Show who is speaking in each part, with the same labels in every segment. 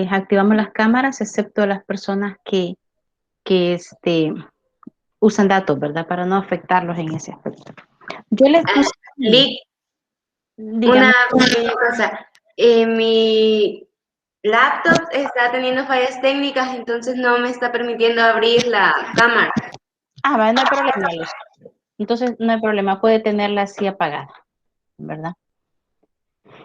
Speaker 1: activamos las cámaras, excepto las personas que usan datos, ¿verdad? Para no afectarlos en ese aspecto. Yo les, no sé,
Speaker 2: Lick,
Speaker 1: dígame.
Speaker 2: una pequeña cosa. Mi laptop está teniendo fallas técnicas, entonces no me está permitiendo abrir la cámara.
Speaker 1: Va, no hay problema, Luz. Entonces, no hay problema, puede tenerla así apagada, ¿verdad?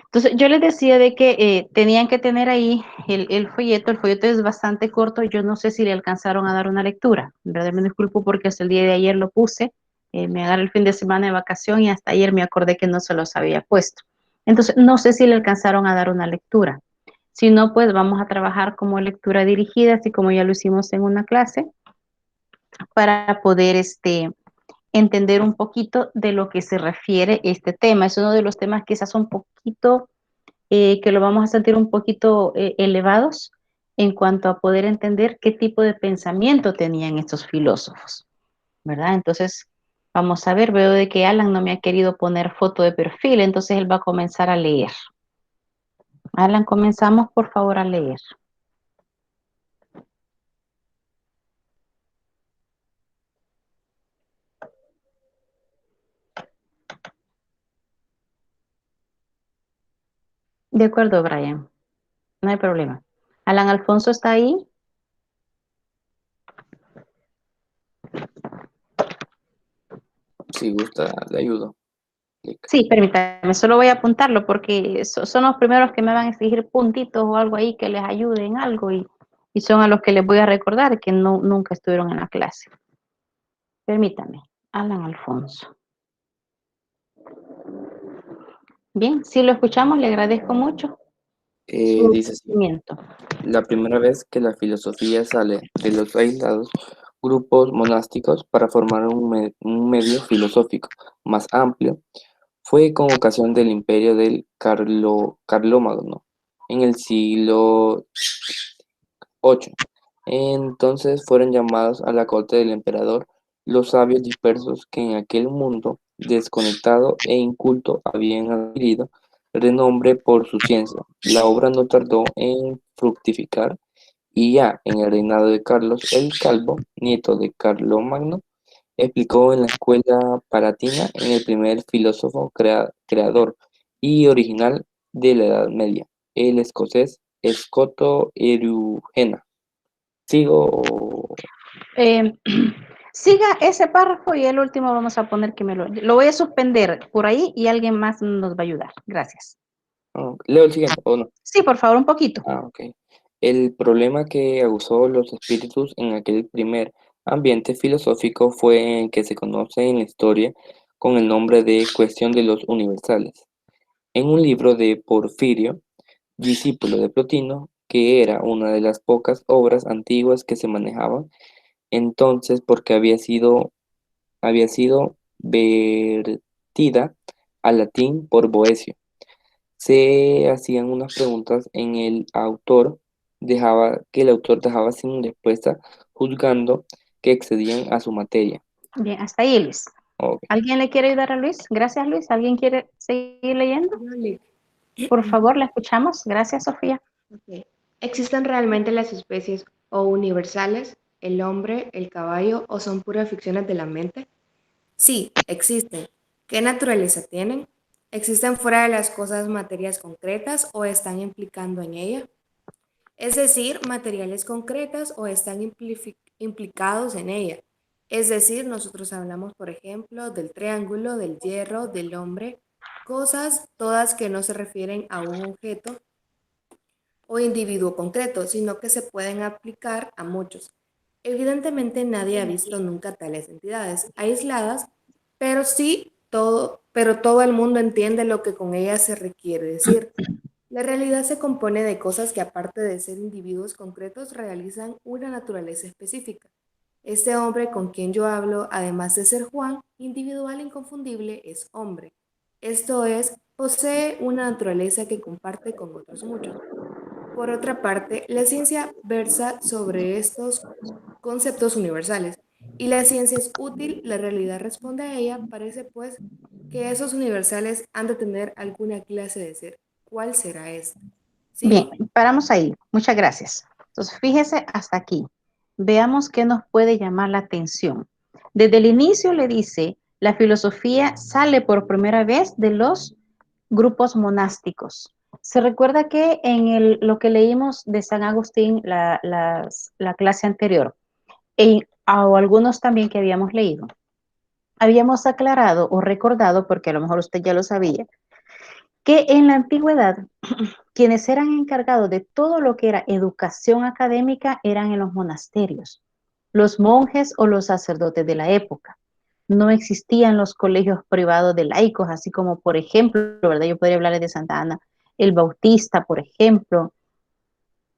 Speaker 1: Entonces, yo les decía de que tenían que tener ahí el folleto. El folleto es bastante corto. Yo no sé si le alcanzaron a dar una lectura. En verdad me disculpo porque hasta el día de ayer lo puse. Me agarré el fin de semana de vacación y hasta ayer me acordé que no se los había puesto. Entonces, no sé si le alcanzaron a dar una lectura. Si no, pues vamos a trabajar como lectura dirigida, así como ya lo hicimos en una clase, para poder entender un poquito de lo que se refiere este tema. Es uno de los temas quizás un poquito que lo vamos a sentir un poquito elevados en cuanto a poder entender qué tipo de pensamiento tenían estos filósofos, ¿verdad? Entonces, vamos a ver, veo de que Alan no me ha querido poner foto de perfil, entonces él va a comenzar a leer. Alan, comenzamos por favor a leer. De acuerdo, Brian, no hay problema. Alan Alfonso está ahí.
Speaker 3: Si gusta, le ayudo. Lick.
Speaker 1: Sí, permítame, solo voy a apuntarlo porque son los primeros que me van a exigir puntitos o algo ahí que les ayude en algo y son a los que les voy a recordar que no, nunca estuvieron en la clase. Permítame, Alan Alfonso. Bien, si lo escuchamos, le agradezco mucho su
Speaker 3: Dice así.
Speaker 1: conocimiento.
Speaker 3: La primera vez que la filosofía sale de los aislados grupos monásticos para formar un medio filosófico más amplio fue con ocasión del imperio del Carlomagno en el siglo VIII. Entonces fueron llamados a la corte del emperador los sabios dispersos que en aquel mundo desconectado e inculto habían adquirido renombre por su ciencia. La obra no tardó en fructificar y ya en el reinado de Carlos el Calvo, nieto de Carlomagno, explicó en la escuela palatina en el primer filósofo creador y original de la Edad Media, el escocés Scoto Erugena. Sigo.
Speaker 1: Eh, siga ese párrafo y el último vamos a poner que lo voy a suspender por ahí y alguien más nos va a ayudar. Gracias.
Speaker 3: Leo el siguiente, ¿o no?
Speaker 1: Sí, por favor, un poquito.
Speaker 3: Ok. El problema que aguzó los espíritus en aquel primer ambiente filosófico fue el que se conoce en la historia con el nombre de cuestión de los universales. En un libro de Porfirio, discípulo de Plotino, que era una de las pocas obras antiguas que se manejaban entonces porque había sido vertida al latín por Boecio. Se hacían unas preguntas que el autor dejaba sin respuesta, juzgando que excedían a su materia.
Speaker 1: Bien, hasta ahí, Luis.
Speaker 3: Ok.
Speaker 1: ¿Alguien le quiere ayudar a Luis? Gracias, Luis. ¿Alguien quiere seguir leyendo?
Speaker 2: Vale.
Speaker 1: Por favor, la escuchamos. Gracias, Sofía.
Speaker 2: Ok. ¿Existen realmente las especies o universales, el hombre, el caballo, o son puras ficciones de la mente? Sí, existen. ¿Qué naturaleza tienen? ¿Existen fuera de las cosas materias concretas o están implicando en ella? Es decir, materiales concretas o están implicados en ella. Es decir, nosotros hablamos, por ejemplo, del triángulo, del hierro, del hombre, cosas todas que no se refieren a un objeto o individuo concreto, sino que se pueden aplicar a muchos. Evidentemente nadie ha visto nunca tales entidades aisladas, pero todo el mundo entiende lo que con ellas se requiere decir. La realidad se compone de cosas que aparte de ser individuos concretos realizan una naturaleza específica. Este hombre con quien yo hablo, además de ser Juan, individual e inconfundible, es hombre. Esto es, posee una naturaleza que comparte con otros muchos. Por otra parte, la ciencia versa sobre estos conceptos universales y la ciencia es útil, la realidad responde a ella, parece pues que esos universales han de tener alguna clase de ser. ¿Cuál será esta?
Speaker 1: Bien,
Speaker 2: Sí,
Speaker 1: paramos ahí. Muchas gracias. Entonces, fíjese hasta aquí. Veamos qué nos puede llamar la atención. Desde el inicio le dice, la filosofía sale por primera vez de los grupos monásticos. Se recuerda que en lo que leímos de San Agustín, la clase anterior, o algunos también que habíamos leído, habíamos aclarado o recordado, porque a lo mejor usted ya lo sabía, que en la antigüedad quienes eran encargados de todo lo que era educación académica eran en los monasterios, los monjes o los sacerdotes de la época. No existían los colegios privados de laicos, así como, por ejemplo, ¿verdad? Yo podría hablarles de Santa Ana, el Bautista, por ejemplo,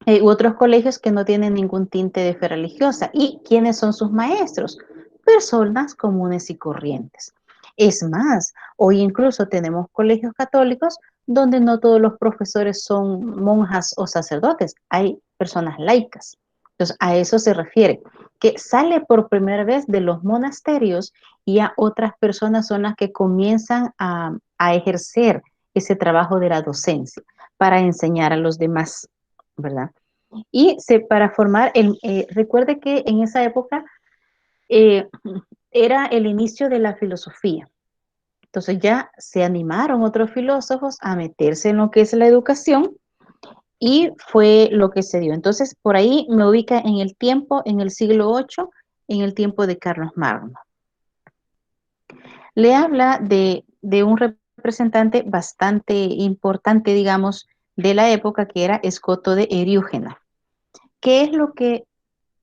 Speaker 1: u otros colegios que no tienen ningún tinte de fe religiosa. ¿Y quiénes son sus maestros? Personas comunes y corrientes. Es más, hoy incluso tenemos colegios católicos donde no todos los profesores son monjas o sacerdotes, hay personas laicas. Entonces, a eso se refiere, que sale por primera vez de los monasterios y a otras personas son las que comienzan a ejercer ese trabajo de la docencia para enseñar a los demás, ¿verdad? Y para formar, recuerde que en esa época eh, era el inicio de la filosofía. Entonces ya se animaron otros filósofos a meterse en lo que es la educación y fue lo que se dio. Entonces por ahí me ubica en el tiempo, en el siglo VIII, en el tiempo de Carlos Magno. Le habla de un representante bastante importante, digamos, de la época que era Escoto de Eriúgena. ¿Qué es lo que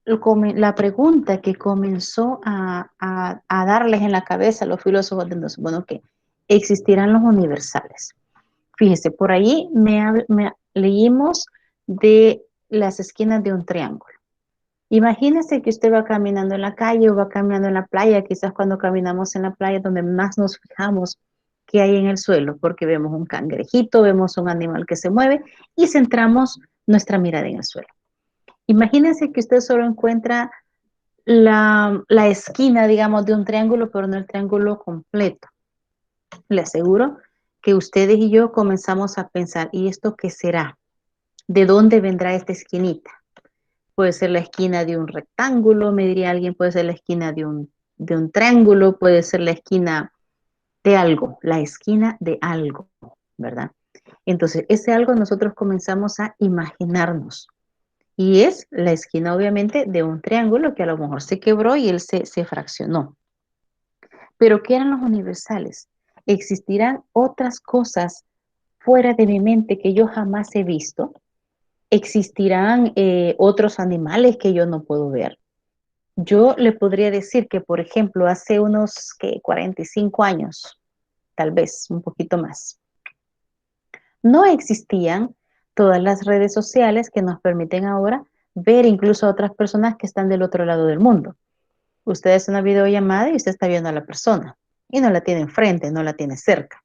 Speaker 1: la pregunta que comenzó a darles en la cabeza a los filósofos de entonces, bueno, que existirán los universales? Fíjese, por ahí leímos de las esquinas de un triángulo. Imagínese que usted va caminando en la calle o va caminando en la playa, quizás cuando caminamos en la playa donde más nos fijamos qué hay en el suelo, porque vemos un cangrejito, vemos un animal que se mueve y centramos nuestra mirada en el suelo. Imagínense que usted solo encuentra la esquina, digamos, de un triángulo, pero no el triángulo completo. Le aseguro que ustedes y yo comenzamos a pensar, ¿y esto qué será? ¿De dónde vendrá esta esquinita? Puede ser la esquina de un rectángulo, me diría alguien, puede ser la esquina de un triángulo, puede ser la esquina de algo, la esquina de algo, ¿verdad? Entonces, ese algo nosotros comenzamos a imaginarnos. Y es la esquina, obviamente, de un triángulo que a lo mejor se quebró y él se fraccionó. Pero ¿qué eran los universales? ¿Existirán otras cosas fuera de mi mente que yo jamás he visto? ¿Existirán otros animales que yo no puedo ver? Yo le podría decir que, por ejemplo, hace unos 45 años, tal vez un poquito más, no existían todas las redes sociales que nos permiten ahora ver incluso a otras personas que están del otro lado del mundo. Usted hace una videollamada y usted está viendo a la persona y no la tiene enfrente, no la tiene cerca.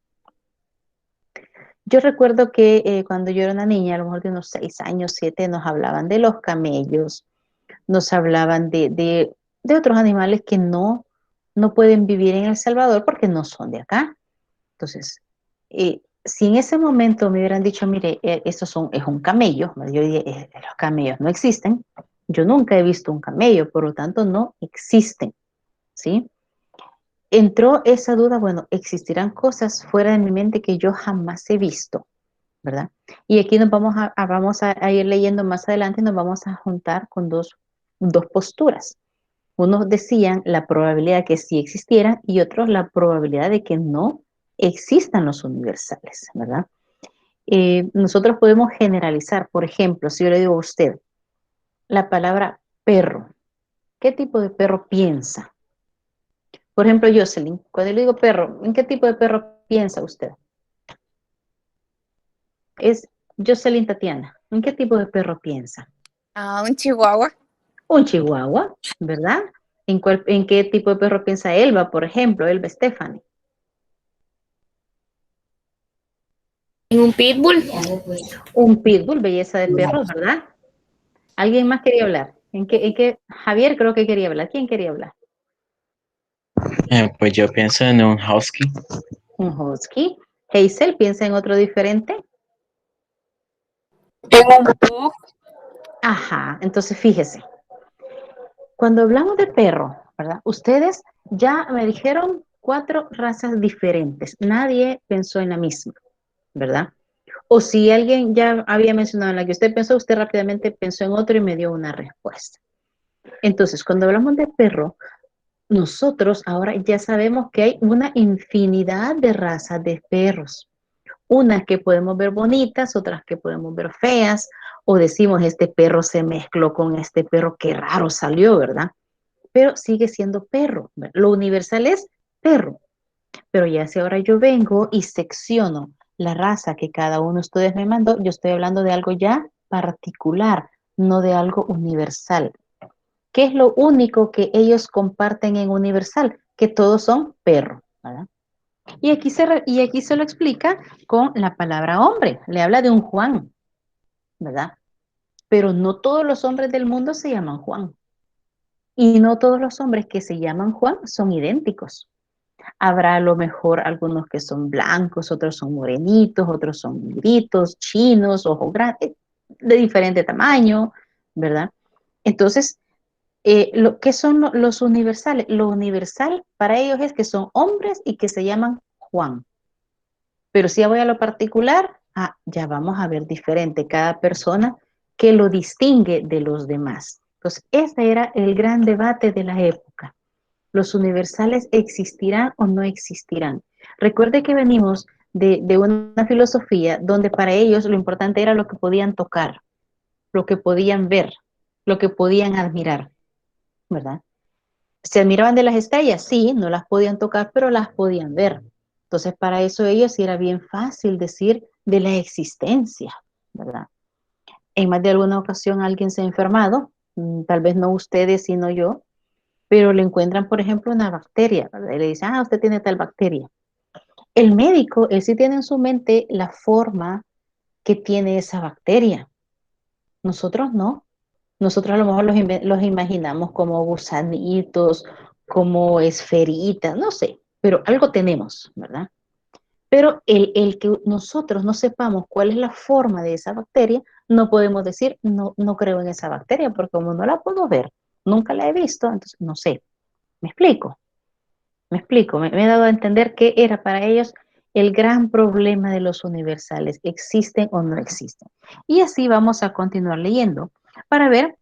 Speaker 1: Yo recuerdo que cuando yo era una niña, a lo mejor de unos 6 años, 7, nos hablaban de los camellos, nos hablaban de otros animales que no pueden vivir en El Salvador porque no son de acá. Entonces, si en ese momento me hubieran dicho, mire, es un camello, yo diría, los camellos no existen, yo nunca he visto un camello, por lo tanto no existen, ¿sí? Entró esa duda, bueno, existirán cosas fuera de mi mente que yo jamás he visto, ¿verdad? Y aquí nos vamos a ir leyendo más adelante, nos vamos a juntar con dos posturas. Unos decían la probabilidad de que sí existieran y otros la probabilidad de que no existan los universales, ¿verdad? Nosotros podemos generalizar, por ejemplo, si yo le digo a usted la palabra perro, ¿qué tipo de perro piensa? Por ejemplo, Jocelyn, cuando yo le digo perro, ¿en qué tipo de perro piensa usted? Es Jocelyn Tatiana, ¿en qué tipo de perro piensa?
Speaker 4: Ah, un chihuahua.
Speaker 1: Un chihuahua, ¿verdad? ¿En qué tipo de perro piensa Elba, por ejemplo, Elba Stephanie?
Speaker 4: En un pitbull.
Speaker 1: Un pitbull, belleza de perros, ¿verdad? ¿Alguien más quería hablar? Javier creo que quería hablar. ¿Quién quería hablar?
Speaker 5: Pues yo pienso en un husky.
Speaker 1: Un husky. Hazel, ¿piensa en otro diferente?
Speaker 4: En un bug.
Speaker 1: Ajá, entonces fíjese, cuando hablamos de perro, ¿verdad? Ustedes ya me dijeron 4 razas diferentes. Nadie pensó en la misma, ¿verdad? O si alguien ya había mencionado en la que usted pensó, usted rápidamente pensó en otro y me dio una respuesta. Entonces, cuando hablamos de perro, nosotros ahora ya sabemos que hay una infinidad de razas de perros. Unas que podemos ver bonitas, otras que podemos ver feas, o decimos, este perro se mezcló con este perro, qué raro salió, ¿verdad? Pero sigue siendo perro. Lo universal es perro. Pero ya si ahora yo vengo y secciono la raza que cada uno de ustedes me mandó, yo estoy hablando de algo ya particular, no de algo universal. ¿Qué es lo único que ellos comparten en universal? Que todos son perros, ¿verdad? Y aquí se lo explica con la palabra hombre. Le habla de un Juan, ¿verdad? Pero no todos los hombres del mundo se llaman Juan. Y no todos los hombres que se llaman Juan son idénticos. Habrá a lo mejor algunos que son blancos, otros son morenitos, otros son negritos, chinos, ojos grandes, de diferente tamaño, ¿verdad? Entonces, ¿qué son los universales? Lo universal para ellos es que son hombres y que se llaman Juan. Pero si ya voy a lo particular, ya vamos a ver diferente cada persona que lo distingue de los demás. Entonces, ese era el gran debate de la época. ¿Los universales existirán o no existirán? Recuerde que venimos de una filosofía donde para ellos lo importante era lo que podían tocar, lo que podían ver, lo que podían admirar, ¿verdad? ¿Se admiraban de las estrellas? Sí, no las podían tocar, pero las podían ver. Entonces, para eso ellos sí era bien fácil decir de la existencia, ¿verdad? En más de alguna ocasión alguien se ha enfermado, tal vez no ustedes, sino yo, pero le encuentran, por ejemplo, una bacteria, ¿verdad? Y le dicen, usted tiene tal bacteria. El médico, él sí tiene en su mente la forma que tiene esa bacteria. Nosotros no. Nosotros a lo mejor los imaginamos como gusanitos, como esferitas, no sé, pero algo tenemos, ¿verdad? Pero el que nosotros no sepamos cuál es la forma de esa bacteria, no podemos decir, no, no creo en esa bacteria, porque como no la puedo ver, nunca la he visto, entonces no sé. ¿Me explico? Me explico, me he dado a entender qué era para ellos el gran problema de los universales, ¿existen o no existen? Y así vamos a continuar leyendo para ver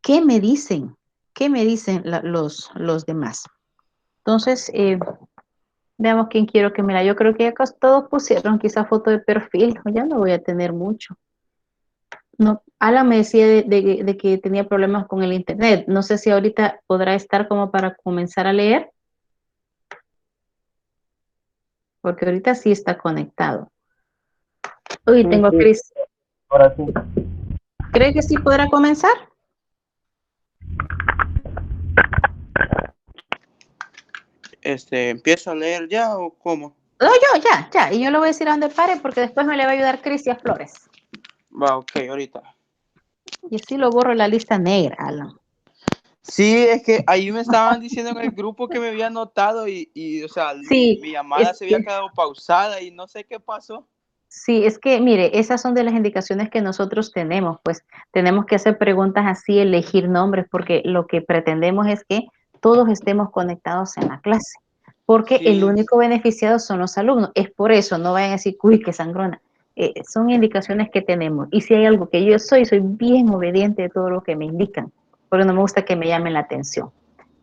Speaker 1: qué me dicen los demás. Entonces, veamos quién quiero que me la. Yo creo que acá todos pusieron quizá foto de perfil, ya no voy a tener mucho. No, Alan me decía de que tenía problemas con el internet. No sé si ahorita podrá estar como para comenzar a leer, porque ahorita sí está conectado. Uy,
Speaker 6: Sí,
Speaker 1: tengo a
Speaker 6: sí,
Speaker 1: Chris.
Speaker 6: ahora sí.
Speaker 1: ¿Cree que sí podrá comenzar?
Speaker 7: ¿Empiezo a leer ya o cómo?
Speaker 1: No, ya. Y yo le voy a decir a dónde pare porque después me le va a ayudar Cristian Flores.
Speaker 7: Va, ok, ahorita.
Speaker 1: Y así lo borro la lista negra, Alan.
Speaker 7: Sí, es que ahí me estaban diciendo en el grupo que me había anotado o sea,
Speaker 1: Sí,
Speaker 7: mi llamada se había quedado pausada y no sé qué pasó.
Speaker 1: sí, es que, mire, esas son de las indicaciones que nosotros tenemos, pues tenemos que hacer preguntas así, elegir nombres, porque lo que pretendemos es que todos estemos conectados en la clase, porque el
Speaker 7: Sí,
Speaker 1: único beneficiado son los alumnos. Es por eso, no vayan a decir, uy, qué sangrona. Son indicaciones que tenemos. Y si hay algo que yo soy bien obediente de todo lo que me indican, porque no me gusta que me llamen la atención,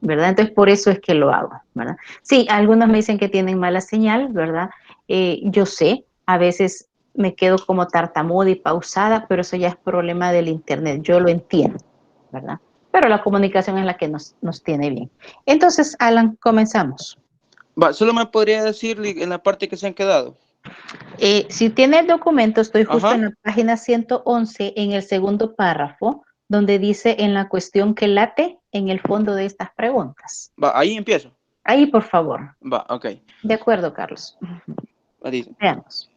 Speaker 1: ¿verdad? Entonces, por eso es que lo hago, ¿verdad? Sí, algunos me dicen que tienen mala señal, ¿verdad? Yo sé, a veces me quedo como tartamuda y pausada, pero eso ya es problema del internet, yo lo entiendo, ¿verdad? Pero la comunicación es la que nos tiene bien. Entonces, Alan, comenzamos.
Speaker 7: va, solo me podría decir en la parte que se han quedado.
Speaker 1: Si tiene el documento, estoy justo en
Speaker 7: Ajá,
Speaker 1: la página 111, en el segundo párrafo, donde dice en la cuestión que late en el fondo de estas preguntas.
Speaker 7: va, ahí empiezo.
Speaker 1: Ahí, por favor.
Speaker 7: Va, ok.
Speaker 1: De acuerdo, Carlos.
Speaker 7: Va, dice.
Speaker 1: Veamos.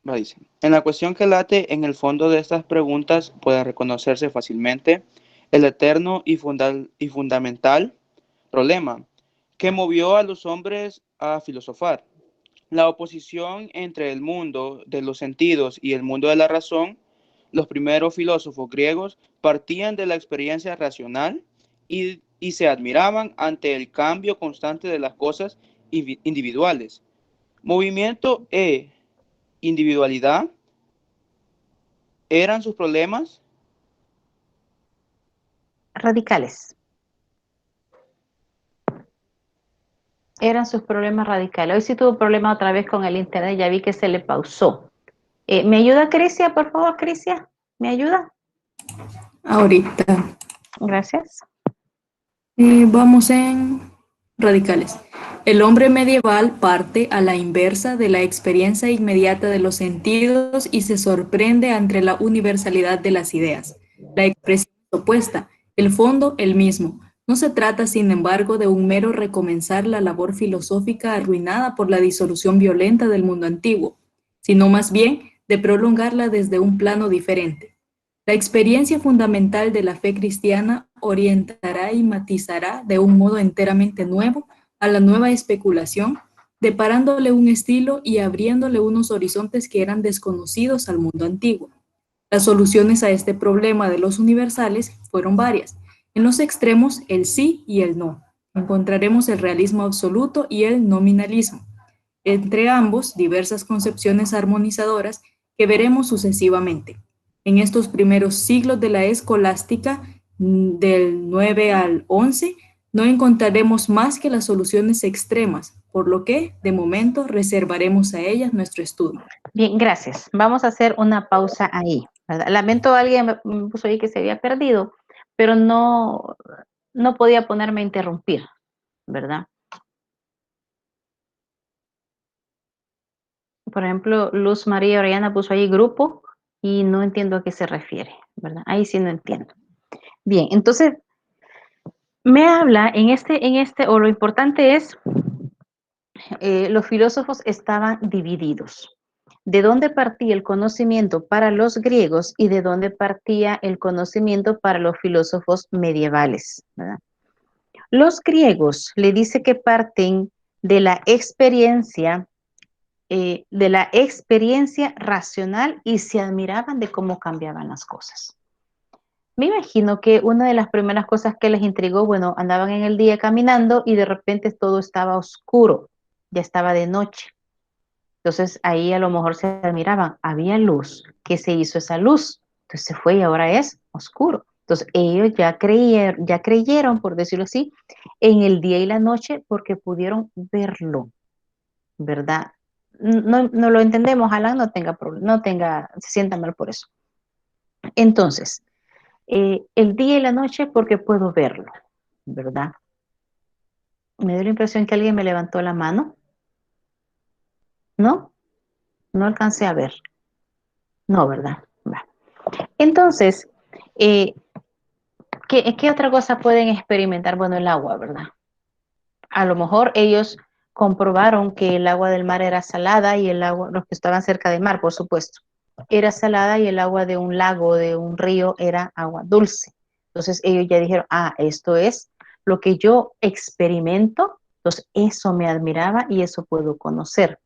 Speaker 7: Dice, en la cuestión que late en el fondo de estas preguntas puede reconocerse fácilmente el eterno y fundamental problema que movió a los hombres a filosofar. La oposición entre el mundo de los sentidos y el mundo de la razón, los primeros filósofos griegos partían de la experiencia racional y se admiraban ante el cambio constante de las cosas individuales. Movimiento e individualidad eran sus problemas.
Speaker 1: Radicales. Eran sus problemas radicales. Hoy sí tuvo problema otra vez con el internet, ya vi que se le pausó. ¿Me ayuda Crisia, por favor, Crisia? ¿Me ayuda?
Speaker 6: Ahorita.
Speaker 1: Gracias.
Speaker 6: Vamos en radicales. El hombre medieval parte a la inversa de la experiencia inmediata de los sentidos y se sorprende ante la universalidad de las ideas. La expresión es opuesta, el fondo el mismo. No se trata, sin embargo, de un mero recomenzar la labor filosófica arruinada por la disolución violenta del mundo antiguo, sino más bien de prolongarla desde un plano diferente. La experiencia fundamental de la fe cristiana orientará y matizará de un modo enteramente nuevo a la nueva especulación, deparándole un estilo y abriéndole unos horizontes que eran desconocidos al mundo antiguo. Las soluciones a este problema de los universales fueron varias. En los extremos, el sí y el no. Encontraremos el realismo absoluto y el nominalismo. Entre ambos, diversas concepciones armonizadoras que veremos sucesivamente. En estos primeros siglos de la escolástica, del 9 al 11, no encontraremos más que las soluciones extremas, por lo que, de momento, reservaremos a ellas nuestro estudio.
Speaker 1: Bien, gracias. Vamos a hacer una pausa ahí, ¿verdad? Lamento, alguien me puso ahí que se había perdido, pero no podía ponerme a interrumpir, ¿verdad? Por ejemplo, Luz María Orellana puso ahí grupo y no entiendo a qué se refiere, ¿verdad? Ahí sí no entiendo. Bien, entonces, me habla o lo importante es, los filósofos estaban divididos. ¿De dónde partía el conocimiento para los griegos y de dónde partía el conocimiento para los filósofos medievales, ¿verdad? Los griegos le dice que parten de la experiencia racional y se admiraban de cómo cambiaban las cosas. Me imagino que una de las primeras cosas que les intrigó, bueno, andaban en el día caminando y de repente todo estaba oscuro, ya estaba de noche. Entonces ahí a lo mejor se admiraban, había luz, ¿qué se hizo esa luz? Entonces se fue y ahora es oscuro. Entonces ellos ya creyeron, por decirlo así, en el día y la noche porque pudieron verlo, ¿verdad? No lo entendemos, Alan, se sienta mal por eso. Entonces, el día y la noche porque puedo verlo, ¿verdad? Me dio la impresión que alguien me levantó la mano. ¿No? No alcancé a ver. No, ¿verdad? Va. Entonces, ¿qué otra cosa pueden experimentar? Bueno, el agua, ¿verdad? A lo mejor ellos comprobaron que el agua del mar era salada y el agua, los que estaban cerca del mar, por supuesto, era salada y el agua de un lago, de un río, era agua dulce. Entonces ellos ya dijeron, esto es lo que yo experimento, entonces eso me admiraba y eso puedo conocer.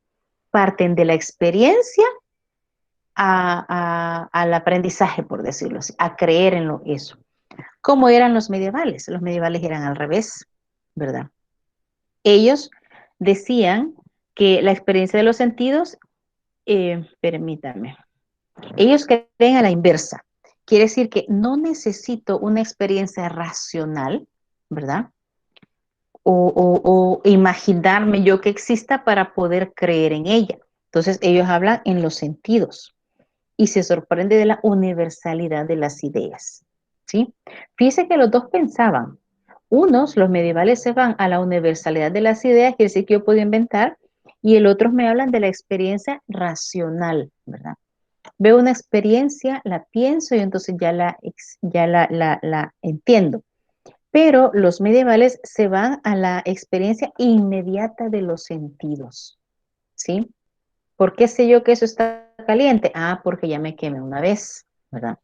Speaker 1: Parten de la experiencia al aprendizaje, por decirlo así, a creer en eso. ¿Cómo eran los medievales? Los medievales eran al revés, ¿verdad? Ellos decían que la experiencia de los sentidos, permítanme, ellos creen a la inversa. Quiere decir que no necesito una experiencia racional, ¿verdad? O imaginarme yo que exista para poder creer en ella. Entonces ellos hablan en los sentidos y se sorprende de la universalidad de las ideas, ¿sí? Fíjese que los dos pensaban. Los medievales se van a la universalidad de las ideas, quiere decir que yo puedo inventar, y el otro me hablan de la experiencia racional, ¿verdad? Veo una experiencia, la pienso y entonces ya la entiendo. Pero los medievales se van a la experiencia inmediata de los sentidos, ¿sí? ¿Por qué sé yo que eso está caliente? Porque ya me quemé una vez, ¿verdad?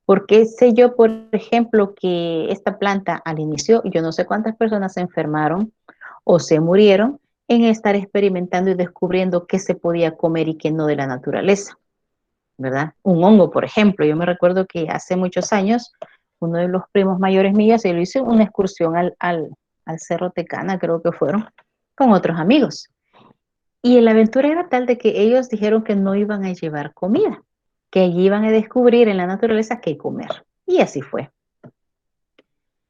Speaker 1: ¿Por qué sé yo, por ejemplo, que esta planta al inicio, yo no sé cuántas personas se enfermaron o se murieron en estar experimentando y descubriendo qué se podía comer y qué no de la naturaleza? ¿verdad? Un hongo, por ejemplo. Yo me recuerdo que hace muchos años, uno de los primos mayores míos, él hizo una excursión al Cerro Tecana, creo que fueron, con otros amigos. Y la aventura era tal de que ellos dijeron que no iban a llevar comida, que allí iban a descubrir en la naturaleza qué comer. Y así fue.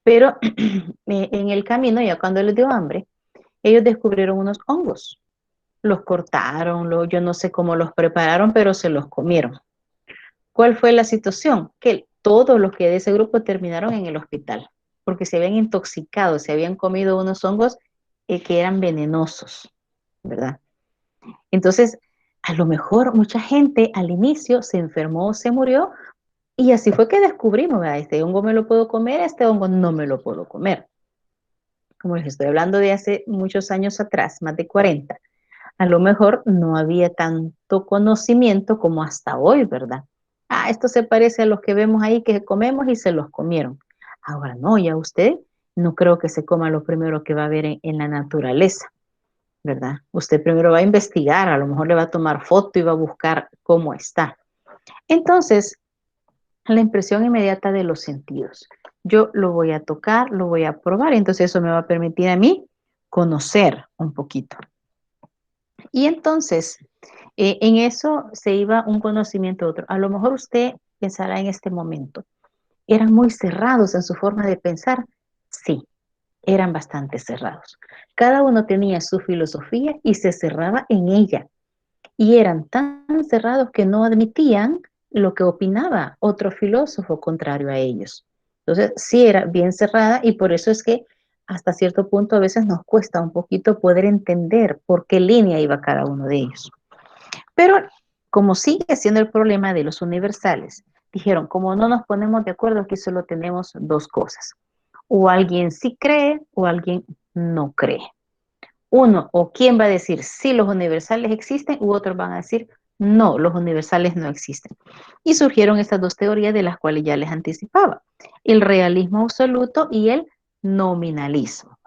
Speaker 1: Pero en el camino, ya cuando les dio hambre, ellos descubrieron unos hongos. Los cortaron, yo no sé cómo los prepararon, pero se los comieron. ¿Cuál fue la situación? Que todos los que de ese grupo terminaron en el hospital, porque se habían intoxicado, se habían comido unos hongos que eran venenosos, ¿verdad? Entonces, a lo mejor mucha gente al inicio se enfermó, se murió, y así fue que descubrimos, ¿verdad? Este hongo me lo puedo comer, este hongo no me lo puedo comer. Como les estoy hablando de hace muchos años atrás, más de 40, a lo mejor no había tanto conocimiento como hasta hoy, ¿verdad? Ah, esto se parece a los que vemos ahí que comemos y se los comieron. Ahora no, ya usted no creo que se coma lo primero que va a ver en la naturaleza, ¿verdad? Usted primero va a investigar, a lo mejor le va a tomar foto y va a buscar cómo está. Entonces, la impresión inmediata de los sentidos. Yo lo voy a tocar, lo voy a probar, entonces eso me va a permitir a mí conocer un poquito. Y entonces, en eso se iba un conocimiento a otro. A lo mejor usted pensará en este momento, ¿eran muy cerrados en su forma de pensar? Sí, eran bastante cerrados. Cada uno tenía su filosofía y se cerraba en ella. Y eran tan cerrados que no admitían lo que opinaba otro filósofo contrario a ellos. Entonces, sí era bien cerrada y por eso es que hasta cierto punto a veces nos cuesta un poquito poder entender por qué línea iba cada uno de ellos. Pero como sigue siendo el problema de los universales, dijeron, como no nos ponemos de acuerdo, aquí solo tenemos dos cosas. O alguien sí cree o alguien no cree. Uno, o quién va a decir sí los universales existen, u otros van a decir no, los universales no existen. Y surgieron estas dos teorías de las cuales ya les anticipaba, el realismo absoluto y el nominalismo.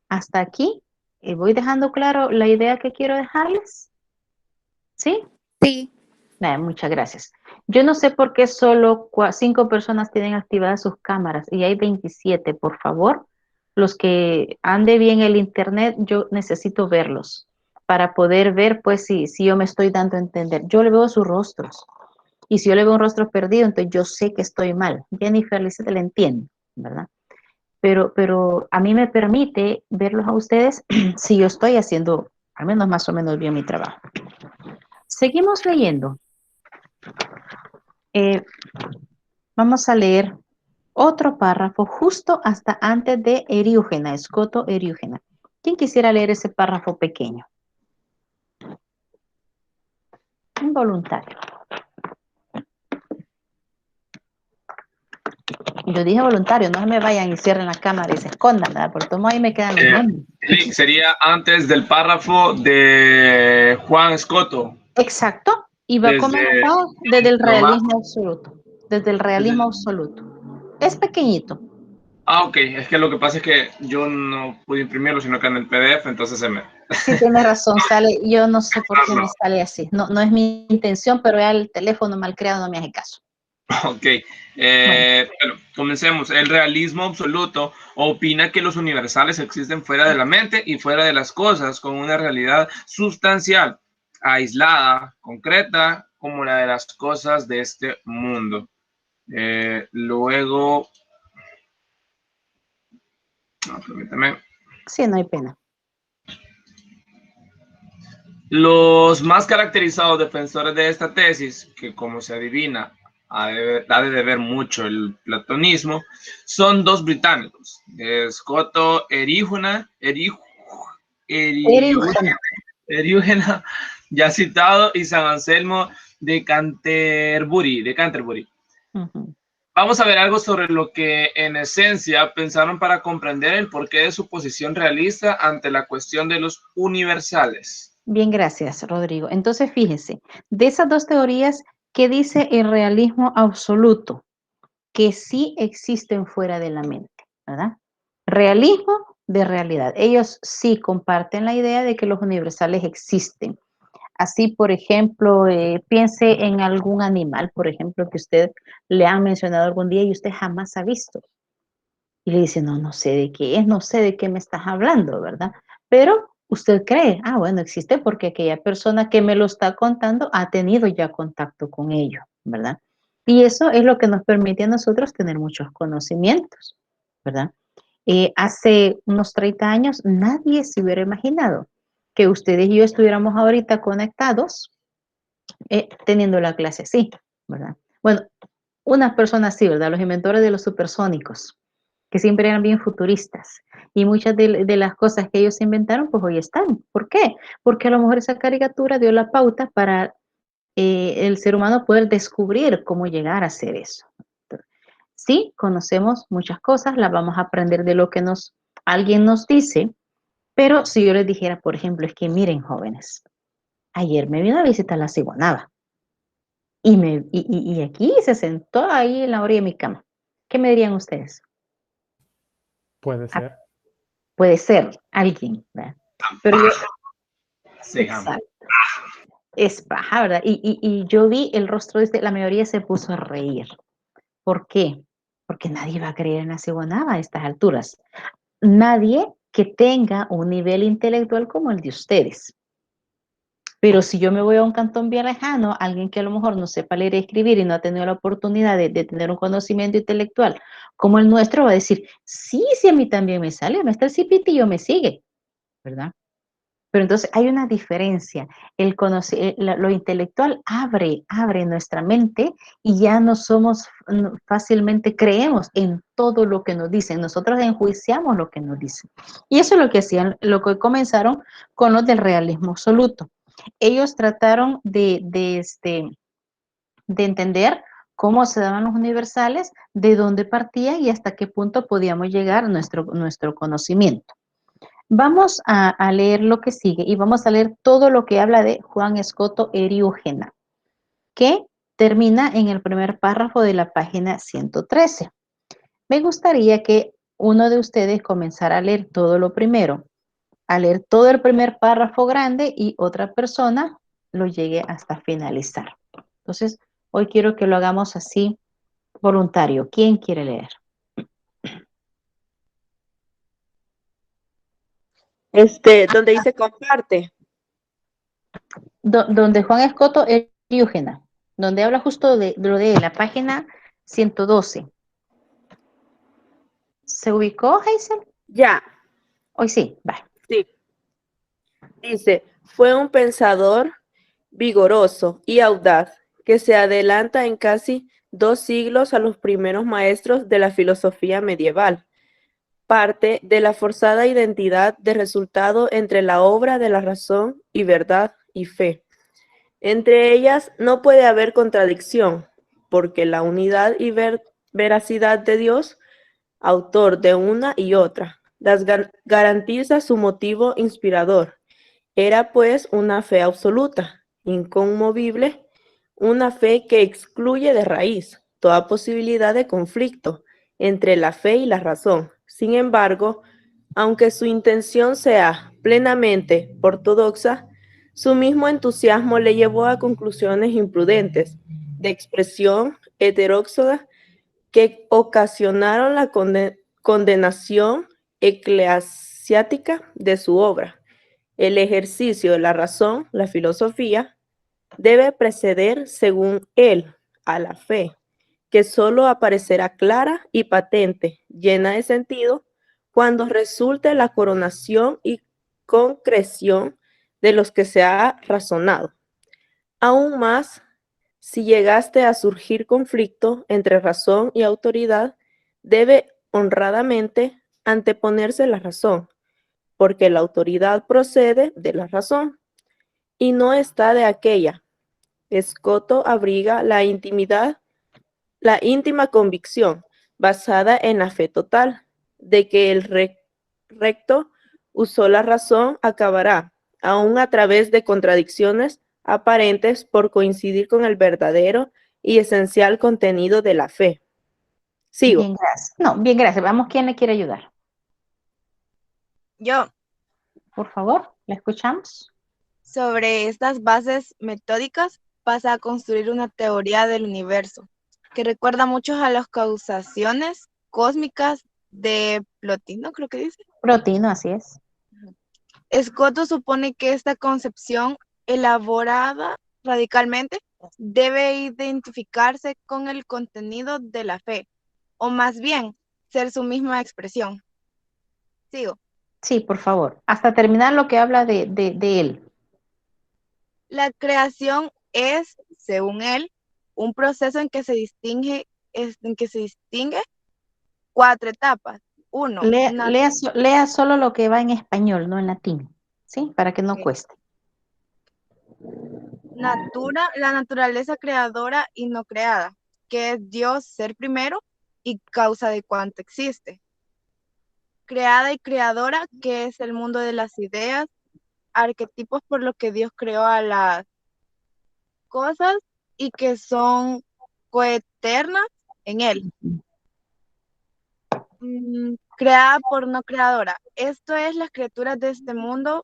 Speaker 1: Hasta aquí voy dejando claro la idea que quiero dejarles. ¿Sí?
Speaker 4: Sí.
Speaker 1: Muchas gracias. Yo no sé por qué solo 5 personas tienen activadas sus cámaras y hay 27, por favor. Los que ande bien el internet, yo necesito verlos para poder ver, pues, si yo me estoy dando a entender. Yo le veo sus rostros y si yo le veo un rostro perdido, entonces yo sé que estoy mal. Jennifer, Lizette, le entiendo, ¿verdad? Pero a mí me permite verlos a ustedes si yo estoy haciendo, al menos más o menos bien mi trabajo. Seguimos leyendo. Vamos a leer otro párrafo justo hasta antes de Eriúgena, Escoto Eriúgena. ¿Quién quisiera leer ese párrafo pequeño? Un voluntario. Yo dije voluntario, no se me vayan y cierren la cámara y se escondan, ¿verdad? Por todo ahí me quedan los nombres.
Speaker 8: Sí, sería antes del párrafo de Juan Escoto.
Speaker 1: Exacto, y va a comenzar desde el realismo absoluto. Desde el realismo absoluto. Es pequeñito.
Speaker 8: Ah, ok, es que lo que pasa es que yo no pude imprimirlo, sino que en el PDF, entonces se me...
Speaker 1: Sí, tiene razón, sale, yo no sé por qué me sale así. No, no es mi intención, pero ya el teléfono mal creado no me hace caso.
Speaker 8: Ok, bueno, comencemos. El realismo absoluto opina que los universales existen fuera de la mente y fuera de las cosas, con una realidad sustancial, aislada, concreta, como la de las cosas de este mundo. Luego, no, permítame.
Speaker 1: Sí, no hay pena.
Speaker 8: Los más caracterizados defensores de esta tesis, que como se adivina, ha de deber mucho el platonismo, son dos británicos, Escoto Eriúgena, ya citado, y San Anselmo de Canterbury.
Speaker 1: Uh-huh.
Speaker 8: Vamos a ver algo sobre lo que en esencia pensaron para comprender el porqué de su posición realista ante la cuestión de los universales.
Speaker 1: Bien, gracias, Rodrigo. Entonces, fíjense, de esas dos teorías, ¿qué dice el realismo absoluto? Que sí existen fuera de la mente, ¿verdad? Realismo de realidad. Ellos sí comparten la idea de que los universales existen. Así, por ejemplo, piense en algún animal, por ejemplo, que usted le han mencionado algún día y usted jamás ha visto. Y le dice, no, no sé de qué es, no sé de qué me estás hablando, ¿verdad? Pero usted cree, bueno, existe porque aquella persona que me lo está contando ha tenido ya contacto con ello, ¿verdad? Y eso es lo que nos permite a nosotros tener muchos conocimientos, ¿verdad? Hace unos 30 años nadie se hubiera imaginado que ustedes y yo estuviéramos ahorita conectados teniendo la clase así, ¿verdad? Bueno, unas personas sí, ¿verdad? Los inventores de los supersónicos, que siempre eran bien futuristas. Y muchas de las cosas que ellos inventaron, pues hoy están. ¿Por qué? Porque a lo mejor esa caricatura dio la pauta para el ser humano poder descubrir cómo llegar a hacer eso. Sí, conocemos muchas cosas, las vamos a aprender de lo que alguien nos dice, pero si yo les dijera, por ejemplo, es que miren, jóvenes, ayer me vino a visitar la ciguanaba y aquí se sentó ahí en la orilla de mi cama. ¿Qué me dirían ustedes?
Speaker 9: Puede ser.
Speaker 1: Puede ser alguien, ¿verdad? Pero yo, exacto, es paja, ¿verdad? Y yo vi el rostro de la mayoría se puso a reír. ¿Por qué? Porque nadie va a creer en la ciguanaba a estas alturas. Nadie que tenga un nivel intelectual como el de ustedes. Pero si yo me voy a un cantón bien lejano, alguien que a lo mejor no sepa leer y escribir y no ha tenido la oportunidad de tener un conocimiento intelectual como el nuestro, va a decir, sí, sí, a mí también me sale, me está el cipitillo, me sigue, ¿verdad? Pero entonces hay una diferencia. Lo intelectual abre nuestra mente y ya no somos fácilmente, creemos en todo lo que nos dicen. Nosotros enjuiciamos lo que nos dicen. Y eso es lo que hacían, lo que comenzaron con los del realismo absoluto. Ellos trataron de entender cómo se daban los universales, de dónde partían y hasta qué punto podíamos llegar a nuestro conocimiento. Vamos a leer lo que sigue y vamos a leer todo lo que habla de Juan Escoto Eriúgena, que termina en el primer párrafo de la página 113. Me gustaría que uno de ustedes comenzara a leer todo lo primero, a leer todo el primer párrafo grande y otra persona lo llegue hasta finalizar. Entonces, hoy quiero que lo hagamos así, voluntario. ¿Quién quiere leer?
Speaker 10: Donde dice comparte.
Speaker 1: Donde Juan Escoto Eriúgena, donde habla justo de lo de la página 112. ¿Se ubicó, Hazel?
Speaker 10: Ya,
Speaker 1: Hoy sí, va.
Speaker 10: sí. Dice, fue un pensador vigoroso y audaz que se adelanta en casi 2 siglos a los primeros maestros de la filosofía medieval. Parte de la forzada identidad de resultado entre la obra de la razón y verdad y fe. Entre ellas no puede haber contradicción, porque la unidad y veracidad de Dios, autor de una y otra, las garantiza su motivo inspirador. Era pues una fe absoluta, inconmovible, una fe que excluye de raíz toda posibilidad de conflicto entre la fe y la razón. Sin embargo, aunque su intención sea plenamente ortodoxa, su mismo entusiasmo le llevó a conclusiones imprudentes, de expresión heteródoxa, que ocasionaron la condenación eclesiástica de su obra. El ejercicio de la razón, la filosofía, debe preceder, según él, a la fe, que sólo aparecerá clara y patente, llena de sentido, cuando resulte la coronación y concreción de los que se ha razonado. Aún más, si llegaste a surgir conflicto entre razón y autoridad, debe honradamente anteponerse la razón, porque la autoridad procede de la razón y no está de aquella. Escoto abriga la íntima convicción, basada en la fe total, de que el recto usó la razón acabará, aun a través de contradicciones aparentes, por coincidir con el verdadero y esencial contenido de la fe. Sigo.
Speaker 1: Bien, gracias. No, bien, gracias. Vamos, ¿quién le quiere ayudar?
Speaker 4: Yo.
Speaker 1: Por favor, ¿la escuchamos?
Speaker 11: Sobre estas bases metódicas pasa a construir una teoría del universo que recuerda mucho a las causaciones cósmicas de Plotino, creo que dice.
Speaker 1: Plotino, así es.
Speaker 11: Escoto supone que esta concepción, elaborada radicalmente, debe identificarse con el contenido de la fe, o más bien, ser su misma expresión. Sigo.
Speaker 1: Sí, por favor. Hasta terminar lo que habla de él.
Speaker 11: La creación es, según él, un proceso en que se distingue 4 etapas. 1,
Speaker 1: Lea solo lo que va en español, no en latín, ¿sí? Para que no cueste.
Speaker 11: la naturaleza creadora y no creada, que es Dios ser primero y causa de cuanto existe. Creada y creadora, que es el mundo de las ideas, arquetipos por lo que Dios creó a las cosas y que son coeternas en él. Creada por no creadora. Esto es las criaturas de este mundo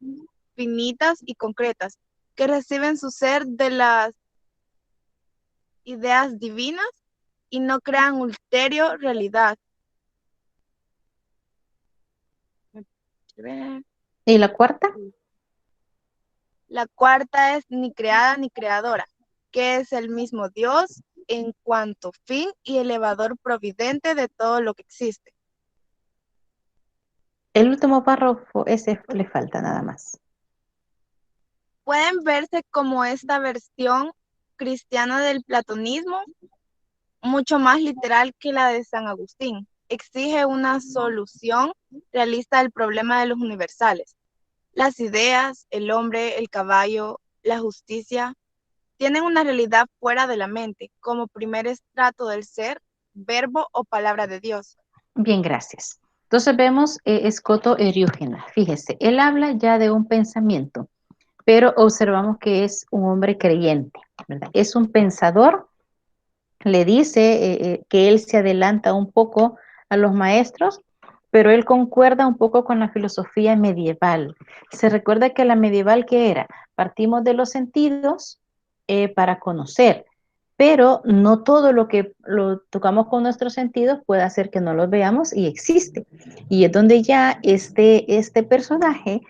Speaker 11: finitas y concretas, que reciben su ser de las ideas divinas y no crean ulterior realidad.
Speaker 1: ¿Y la cuarta?
Speaker 11: La cuarta es ni creada ni creadora, que es el mismo Dios en cuanto fin y elevador providente de todo lo que existe.
Speaker 1: El último párrafo, ese le falta nada más.
Speaker 11: Pueden verse como esta versión cristiana del platonismo, mucho más literal que la de San Agustín. Exige una solución realista del problema de los universales. Las ideas, el hombre, el caballo, la justicia, tienen una realidad fuera de la mente, como primer estrato del ser, verbo o palabra de Dios.
Speaker 1: Bien, gracias. Entonces vemos Escoto Eriúgena. Fíjese, él habla ya de un pensamiento, pero observamos que es un hombre creyente, ¿verdad? Es un pensador, le dice que él se adelanta un poco a los maestros, pero él concuerda un poco con la filosofía medieval. Se recuerda que la medieval, ¿qué era? Partimos de los sentidos para conocer, pero no todo lo que lo tocamos con nuestros sentidos puede hacer que no lo veamos y existe. Y es donde ya este personaje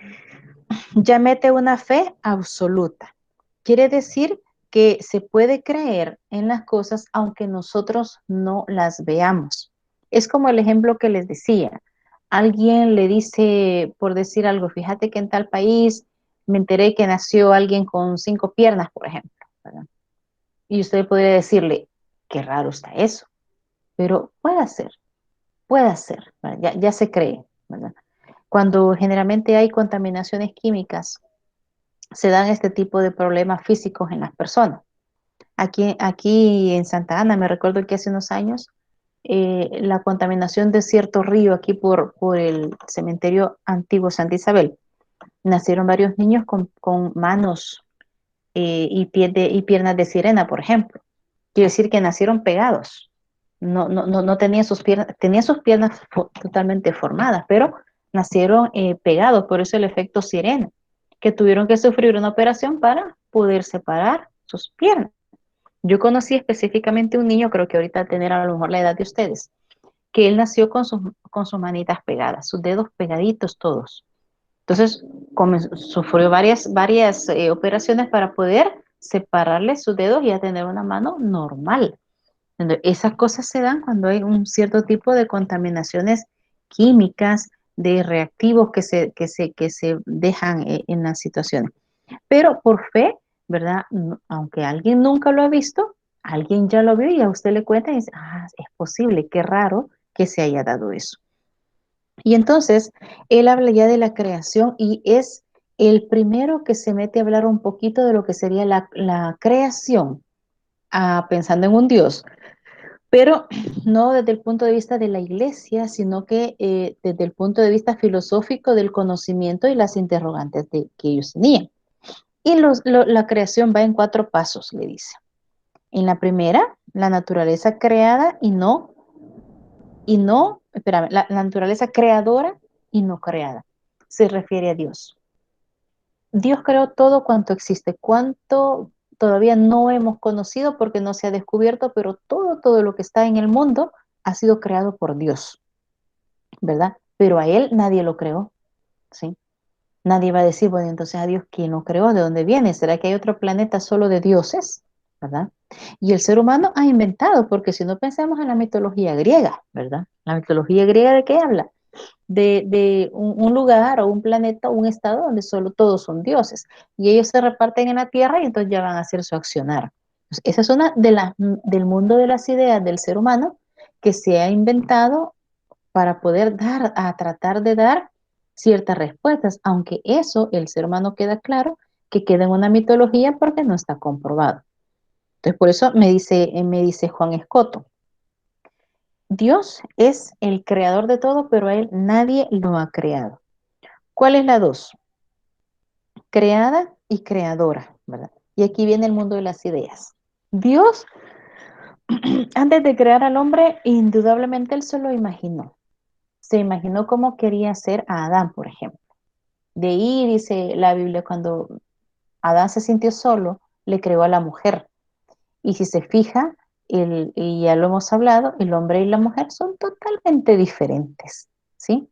Speaker 1: ya mete una fe absoluta. Quiere decir que se puede creer en las cosas aunque nosotros no las veamos. Es como el ejemplo que les decía. Alguien le dice, por decir algo, fíjate que en tal país me enteré que nació alguien con 5 piernas, por ejemplo, ¿verdad? Y usted podría decirle, qué raro está eso, pero puede ser, ¿verdad? Ya se cree, ¿verdad? Cuando generalmente hay contaminaciones químicas, se dan este tipo de problemas físicos en las personas. Aquí en Santa Ana, me recuerdo que hace unos años, la contaminación de cierto río aquí por el cementerio antiguo Santa Isabel, nacieron varios niños con manos y piernas de sirena, por ejemplo. Quiere decir que nacieron pegados. No tenían sus piernas totalmente formadas, pero nacieron pegados, por eso el efecto sirena, que tuvieron que sufrir una operación para poder separar sus piernas. Yo conocí específicamente un niño, creo que ahorita tener a lo mejor la edad de ustedes, que él nació con sus manitas pegadas, sus dedos pegaditos todos. Entonces, sufrió varias operaciones para poder separarle sus dedos y ya tener una mano normal. Entonces, esas cosas se dan cuando hay un cierto tipo de contaminaciones químicas, de reactivos que se dejan en las situaciones. Pero por fe, ¿verdad? Aunque alguien nunca lo ha visto, alguien ya lo vio y a usted le cuenta y dice, es posible, qué raro que se haya dado eso. Y entonces, él habla ya de la creación y es el primero que se mete a hablar un poquito de lo que sería la creación, pensando en un Dios, pero no desde el punto de vista de la iglesia, sino que desde el punto de vista filosófico del conocimiento y las interrogantes que ellos tenían. Y la creación va en 4 pasos, le dice. En la primera, la naturaleza creada espérame, la naturaleza creadora y no creada. Se refiere a Dios. Dios creó todo cuanto existe. Cuánto todavía no hemos conocido porque no se ha descubierto, pero todo lo que está en el mundo ha sido creado por Dios, ¿verdad? Pero a Él nadie lo creó, ¿sí? Nadie va a decir, bueno, entonces a Dios, ¿quién lo creó? ¿De dónde viene? ¿Será que hay otro planeta solo de dioses? ¿Verdad? Y el ser humano ha inventado, porque si no pensamos en la mitología griega, ¿verdad? La mitología griega, ¿de qué habla? De un lugar o un planeta o un estado donde solo todos son dioses. Y ellos se reparten en la tierra y entonces ya van a hacer su accionar. Entonces, esa es una de las del mundo de las ideas del ser humano que se ha inventado para poder dar, a tratar de dar ciertas respuestas, aunque eso el ser humano queda claro que queda en una mitología porque no está comprobado. Entonces, por eso me dice Juan Escoto, Dios es el creador de todo, pero a él nadie lo ha creado. ¿Cuál es la dos? Creada y creadora, ¿verdad? Y aquí viene el mundo de las ideas. Dios, antes de crear al hombre, indudablemente él se lo imaginó. Se imaginó cómo quería ser a Adán, por ejemplo. De ahí dice la Biblia, cuando Adán se sintió solo, le creó a la mujer. Y si se fija, y ya lo hemos hablado, el hombre y la mujer son totalmente diferentes, ¿sí?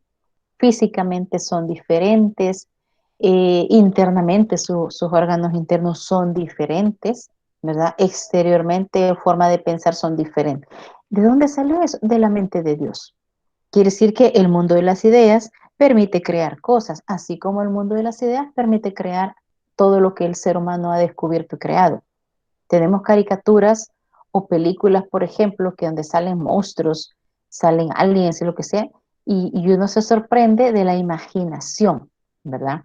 Speaker 1: Físicamente son diferentes, internamente sus órganos internos son diferentes, ¿verdad? Exteriormente, forma de pensar son diferentes. ¿De dónde salió eso? De la mente de Dios. Quiere decir que el mundo de las ideas permite crear cosas, así como el mundo de las ideas permite crear todo lo que el ser humano ha descubierto y creado. Tenemos caricaturas o películas, por ejemplo, que donde salen monstruos, salen aliens y lo que sea, y uno se sorprende de la imaginación, ¿verdad?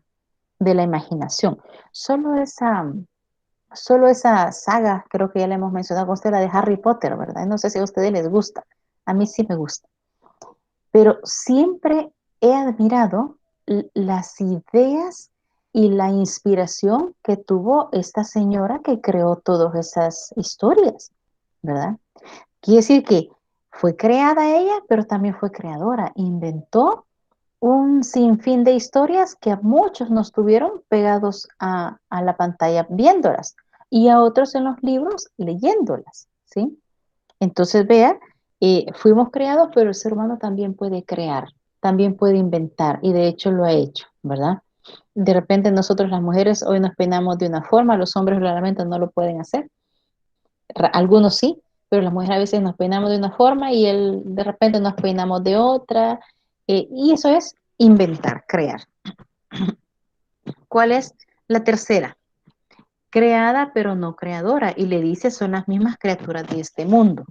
Speaker 1: De la imaginación. Solo esa saga, creo que ya la hemos mencionado con usted, la de Harry Potter, ¿verdad? No sé si a ustedes les gusta. A mí sí me gusta. Pero siempre he admirado las ideas y la inspiración que tuvo esta señora que creó todas esas historias, ¿verdad? Quiere decir que fue creada ella, pero también fue creadora. Inventó un sinfín de historias que a muchos nos tuvieron pegados a la pantalla viéndolas y a otros en los libros leyéndolas, ¿sí? Entonces, vea, fuimos creados, pero el ser humano también puede crear, también puede inventar, y de hecho lo ha hecho, ¿verdad? De repente nosotros las mujeres hoy nos peinamos de una forma, los hombres claramente no lo pueden hacer, algunos sí, pero las mujeres a veces nos peinamos de una forma y de repente nos peinamos de otra, y eso es inventar, crear. ¿Cuál es la tercera? Creada pero no creadora, y le dice son las mismas criaturas de este mundo.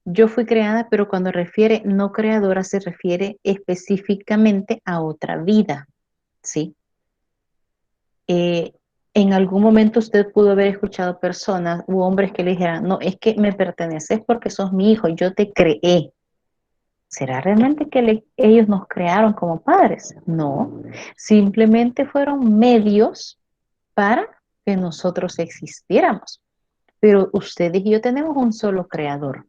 Speaker 1: Yo fui creada, pero cuando refiere no creadora se refiere específicamente a otra vida, ¿sí? En algún momento usted pudo haber escuchado personas u hombres que le dijeran, no, es que me perteneces porque sos mi hijo, yo te creé. ¿Será realmente que ellos nos crearon como padres? No, simplemente fueron medios para que nosotros existiéramos. Pero ustedes y yo tenemos un solo creador.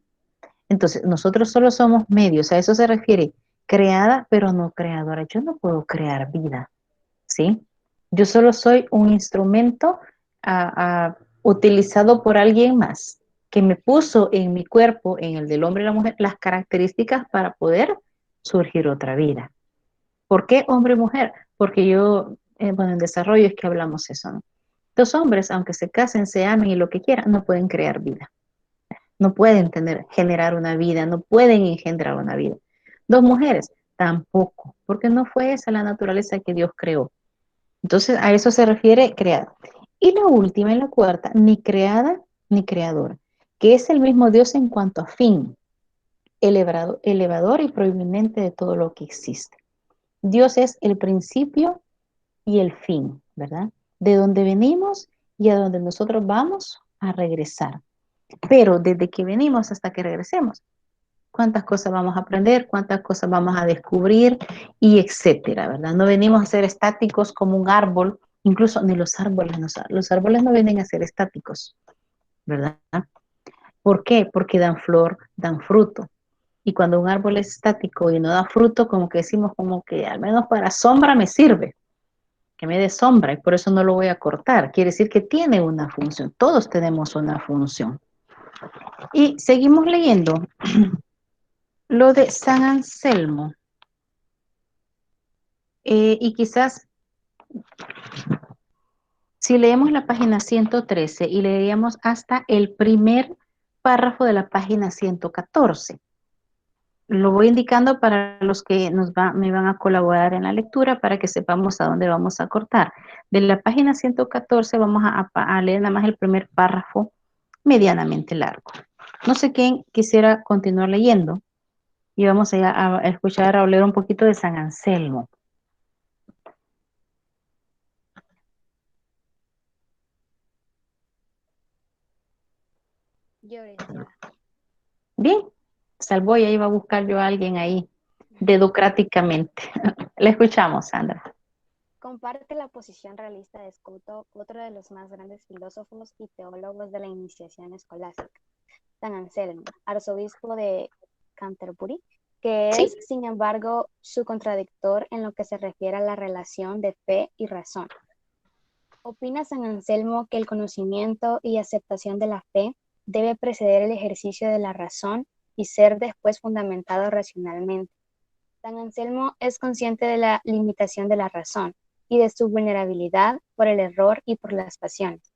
Speaker 1: Entonces, nosotros solo somos medios, a eso se refiere, creada pero no creadora. Yo no puedo crear vida, ¿sí? Yo solo soy un instrumento utilizado por alguien más que me puso en mi cuerpo, en el del hombre y la mujer, las características para poder surgir otra vida. ¿Por qué hombre y mujer? Porque yo, bueno, en desarrollo es que hablamos eso, ¿no? Los hombres, aunque se casen, se amen y lo que quieran, no pueden crear vida. No pueden generar una vida, no pueden engendrar una vida. Dos mujeres, tampoco, porque no fue esa la naturaleza que Dios creó. Entonces, a eso se refiere creada. Y la última y la cuarta, ni creada ni creadora, que es el mismo Dios en cuanto a fin, elevador y proeminente de todo lo que existe. Dios es el principio y el fin, ¿verdad? De donde venimos y a donde nosotros vamos a regresar. Pero desde que venimos hasta que regresemos, cuántas cosas vamos a aprender, cuántas cosas vamos a descubrir y etcétera, ¿verdad? No venimos a ser estáticos como un árbol, incluso ni los árboles, los árboles no vienen a ser estáticos, ¿verdad? ¿Por qué? Porque dan flor, dan fruto. Y cuando un árbol es estático y no da fruto, como que decimos como que al menos para sombra me sirve. que me dé sombra y por eso no lo voy a cortar. Quiere decir que tiene una función. Todos tenemos una función. Y seguimos leyendo lo de San Anselmo. Y quizás si leemos la página 113 y leeríamos hasta el primer párrafo de la página 114. Lo voy indicando para los que me van a colaborar en la lectura para que sepamos a dónde vamos a cortar. De la página 114 vamos a leer nada más el primer párrafo medianamente largo. No sé quién quisiera continuar leyendo y vamos a escuchar a leer un poquito de San Anselmo. Bien, salvo y ahí va a buscar yo a alguien ahí, dedocráticamente. Le escuchamos, Sandra.
Speaker 12: Comparte la posición realista de Scoto, otro de los más grandes filósofos y teólogos de la iniciación escolástica, San Anselmo, arzobispo de Canterbury, que es, sin embargo, su contradictor en lo que se refiere a la relación de fe y razón. Opina San Anselmo que el conocimiento y aceptación de la fe debe preceder el ejercicio de la razón y ser después fundamentado racionalmente. San Anselmo es consciente de la limitación de la razón y de su vulnerabilidad por el error y por las pasiones,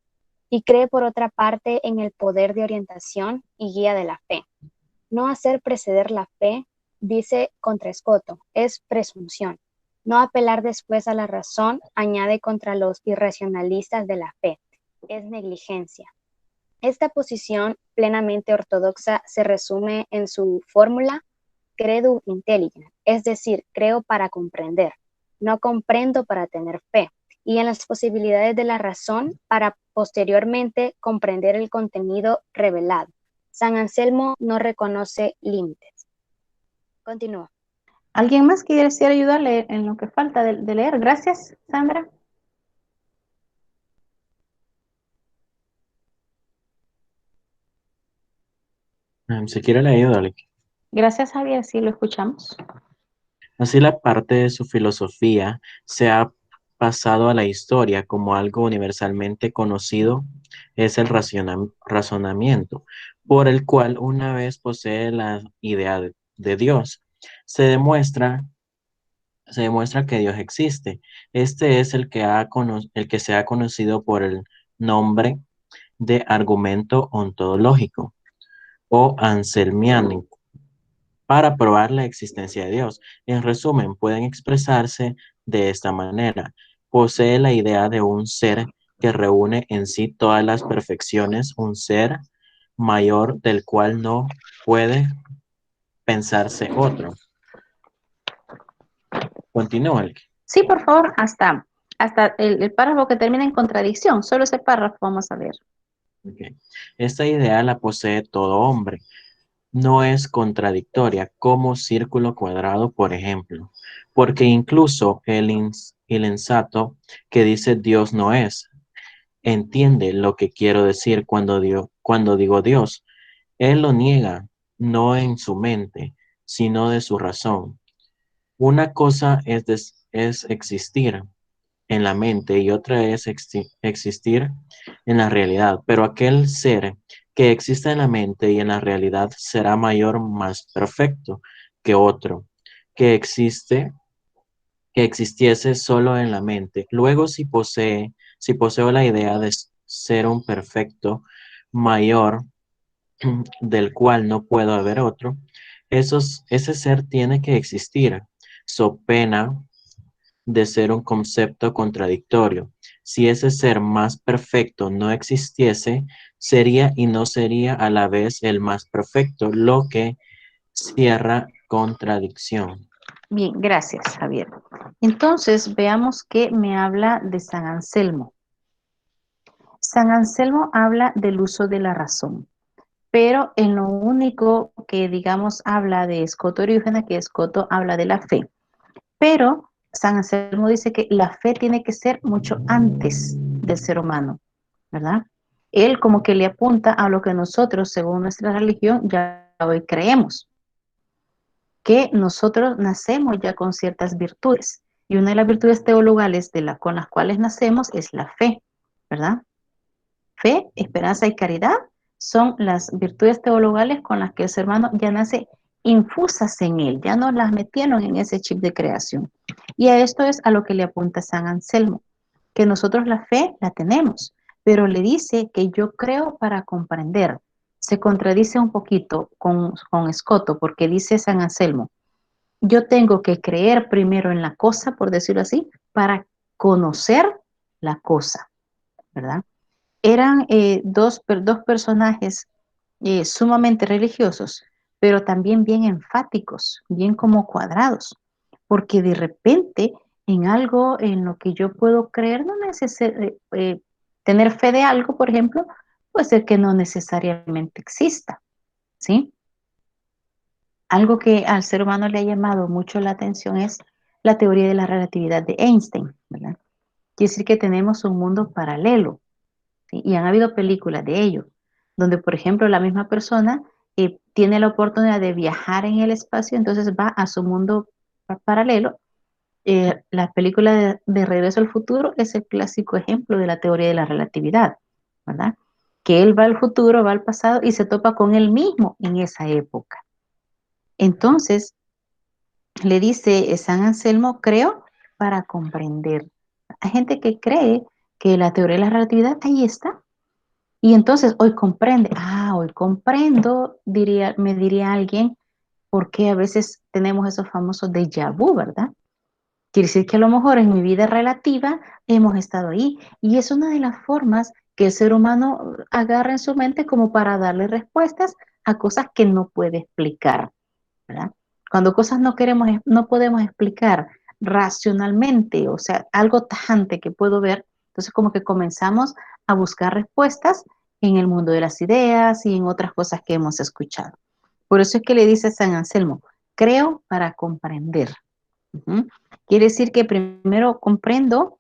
Speaker 12: y cree por otra parte en el poder de orientación y guía de la fe. No hacer preceder la fe, dice contra Scoto, es presunción. No apelar después a la razón, añade contra los irracionalistas de la fe, es negligencia. Esta posición plenamente ortodoxa se resume en su fórmula credo intelligent, es decir, creo para comprender, no comprendo para tener fe, y en las posibilidades de la razón para posteriormente comprender el contenido revelado. San Anselmo no reconoce límites. Continúa.
Speaker 1: ¿Alguien más quiere ayudarle en lo que falta de leer? Gracias, Sandra.
Speaker 5: Si quiere le ayudo, Ale.
Speaker 1: Gracias, Javier, sí lo escuchamos.
Speaker 5: Así la parte de su filosofía se ha pasado a la historia como algo universalmente conocido, es el razonamiento, por el cual una vez posee la idea de Dios, se demuestra que Dios existe. Este es el que se ha conocido por el nombre de argumento ontológico o anselmiánico, para probar la existencia de Dios. En resumen, pueden expresarse de esta manera. Posee la idea de un ser que reúne en sí todas las perfecciones, un ser mayor del cual no puede pensarse otro. Continúa.
Speaker 1: Sí, por favor, hasta el párrafo que termina en contradicción. Solo ese párrafo vamos a ver.
Speaker 5: Okay. Esta idea la posee todo hombre. No es contradictoria como círculo cuadrado, por ejemplo, porque incluso el insensato que dice Dios no es, entiende lo que quiero decir cuando digo Dios. Él lo niega, no en su mente, sino de su razón. Una cosa es existir en la mente y otra es existir en la realidad, pero aquel ser que existe en la mente y en la realidad será mayor, más perfecto que otro, que existiese solo en la mente. Luego, si poseo la idea de ser un perfecto mayor del cual no puedo haber otro, ese ser tiene que existir, so pena de ser un concepto contradictorio. Si ese ser más perfecto no existiese, sería y no sería a la vez el más perfecto, lo que cierra contradicción.
Speaker 1: Bien, gracias, Javier. Entonces, veamos que me habla de San Anselmo. San Anselmo habla del uso de la razón, pero en lo único que, digamos, habla de Scoto Eriúgena, que Scoto habla de la fe. Pero San Anselmo dice que la fe tiene que ser mucho antes del ser humano, ¿verdad? Él como que le apunta a lo que nosotros, según nuestra religión, ya hoy creemos, que nosotros nacemos ya con ciertas virtudes. Y una de las virtudes teologales con las cuales nacemos es la fe, ¿verdad? Fe, esperanza y caridad son las virtudes teologales con las que el ser humano ya nace infusas en él, ya no las metieron en ese chip de creación. Y a esto es a lo que le apunta San Anselmo, que nosotros la fe la tenemos, pero le dice que yo creo para comprender. Se contradice un poquito con Escoto, porque dice San Anselmo, yo tengo que creer primero en la cosa, por decirlo así, para conocer la cosa, ¿verdad? Eran dos personajes sumamente religiosos, pero también bien enfáticos, bien como cuadrados, porque de repente en algo en lo que yo puedo creer, no tener fe de algo, por ejemplo, puede ser que no necesariamente exista, ¿sí? Algo que al ser humano le ha llamado mucho la atención es la teoría de la relatividad de Einstein, ¿verdad? Quiere decir que tenemos un mundo paralelo, ¿sí? Y han habido películas de ello, donde, por ejemplo, la misma persona tiene la oportunidad de viajar en el espacio, entonces va a su mundo paralelo. La película de Regreso al Futuro es el clásico ejemplo de la teoría de la relatividad, ¿verdad? Que él va al futuro, va al pasado y se topa con él mismo en esa época. Entonces, le dice San Anselmo, creo para comprender. Hay gente que cree que la teoría de la relatividad ahí está. Y entonces hoy comprende, hoy comprendo, me diría alguien, por qué a veces tenemos esos famosos déjà vu, ¿verdad? Quiere decir que a lo mejor en mi vida relativa hemos estado ahí. Y es una de las formas que el ser humano agarra en su mente como para darle respuestas a cosas que no puede explicar, ¿verdad? Cuando cosas no podemos explicar racionalmente, o sea, algo tajante que puedo ver, entonces como que comenzamos a buscar respuestas en el mundo de las ideas y en otras cosas que hemos escuchado. Por eso es que le dice San Anselmo, creo para comprender. Quiere decir que primero comprendo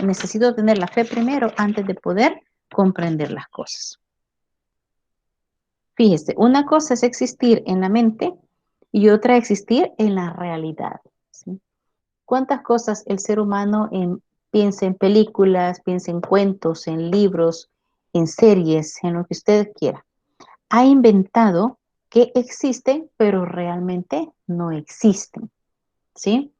Speaker 1: necesito tener la fe primero antes de poder comprender las cosas. Fíjese, una cosa es existir en la mente y otra existir en la realidad, ¿sí? ¿Cuántas cosas el ser humano piensa en películas, piensa en cuentos, en libros, en series, en lo que usted quiera? Ha inventado que existen, pero realmente no existen, ¿sí?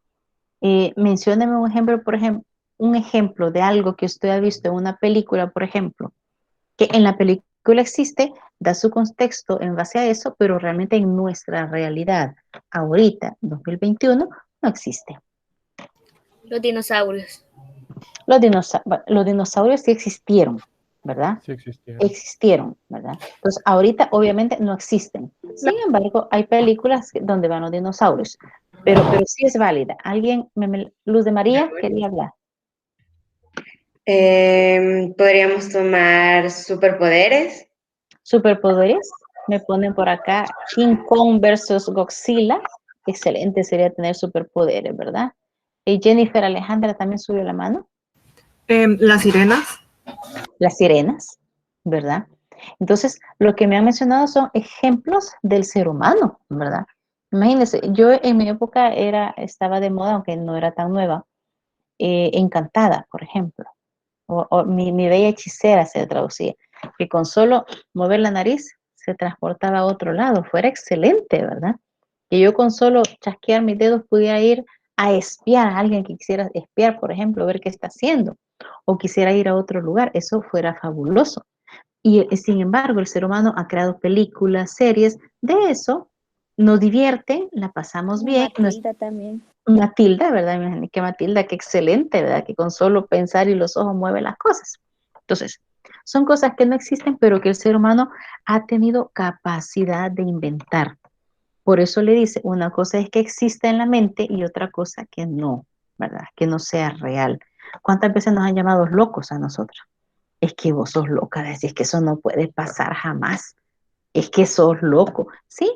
Speaker 1: Mencióneme un ejemplo de algo que usted ha visto en una película, por ejemplo, que en la película existe, da su contexto en base a eso, pero realmente en nuestra realidad, ahorita, 2021, no existe.
Speaker 4: Los dinosaurios.
Speaker 1: Los dinosaurios sí existieron, ¿verdad?
Speaker 9: Sí existieron.
Speaker 1: Existieron, ¿verdad? Entonces, ahorita obviamente no existen. Sin embargo, hay películas donde van los dinosaurios, pero sí es válida. Luz de María, quería hablar.
Speaker 13: Podríamos tomar superpoderes.
Speaker 1: Superpoderes, me ponen por acá King Kong versus Godzilla. Excelente sería tener superpoderes, ¿verdad? Y Jennifer Alejandra también subió la mano.
Speaker 10: Las sirenas.
Speaker 1: Las sirenas, ¿verdad? Entonces, lo que me han mencionado son ejemplos del ser humano, ¿verdad? Imagínense, yo en mi época estaba de moda, aunque no era tan nueva, Encantada, por ejemplo, o mi bella hechicera se traducía, que con solo mover la nariz se transportaba a otro lado, fuera excelente, ¿verdad? Que yo con solo chasquear mis dedos pudiera ir a espiar a alguien que quisiera espiar, por ejemplo, ver qué está haciendo, o quisiera ir a otro lugar, eso fuera fabuloso. Y sin embargo, el ser humano ha creado películas, series, de eso nos divierte, la pasamos bien.
Speaker 12: Matilda también.
Speaker 1: Matilda, ¿verdad? Imagínate que Matilda, qué excelente, ¿verdad? Que con solo pensar y los ojos mueve las cosas. Entonces, son cosas que no existen, pero que el ser humano ha tenido capacidad de inventar. Por eso le dice, una cosa es que exista en la mente y otra cosa que no, ¿verdad? Que no sea real. ¿Cuántas veces nos han llamado locos a nosotros? Es que vos sos loca, decís que eso no puede pasar jamás. Es que sos loco. Sí,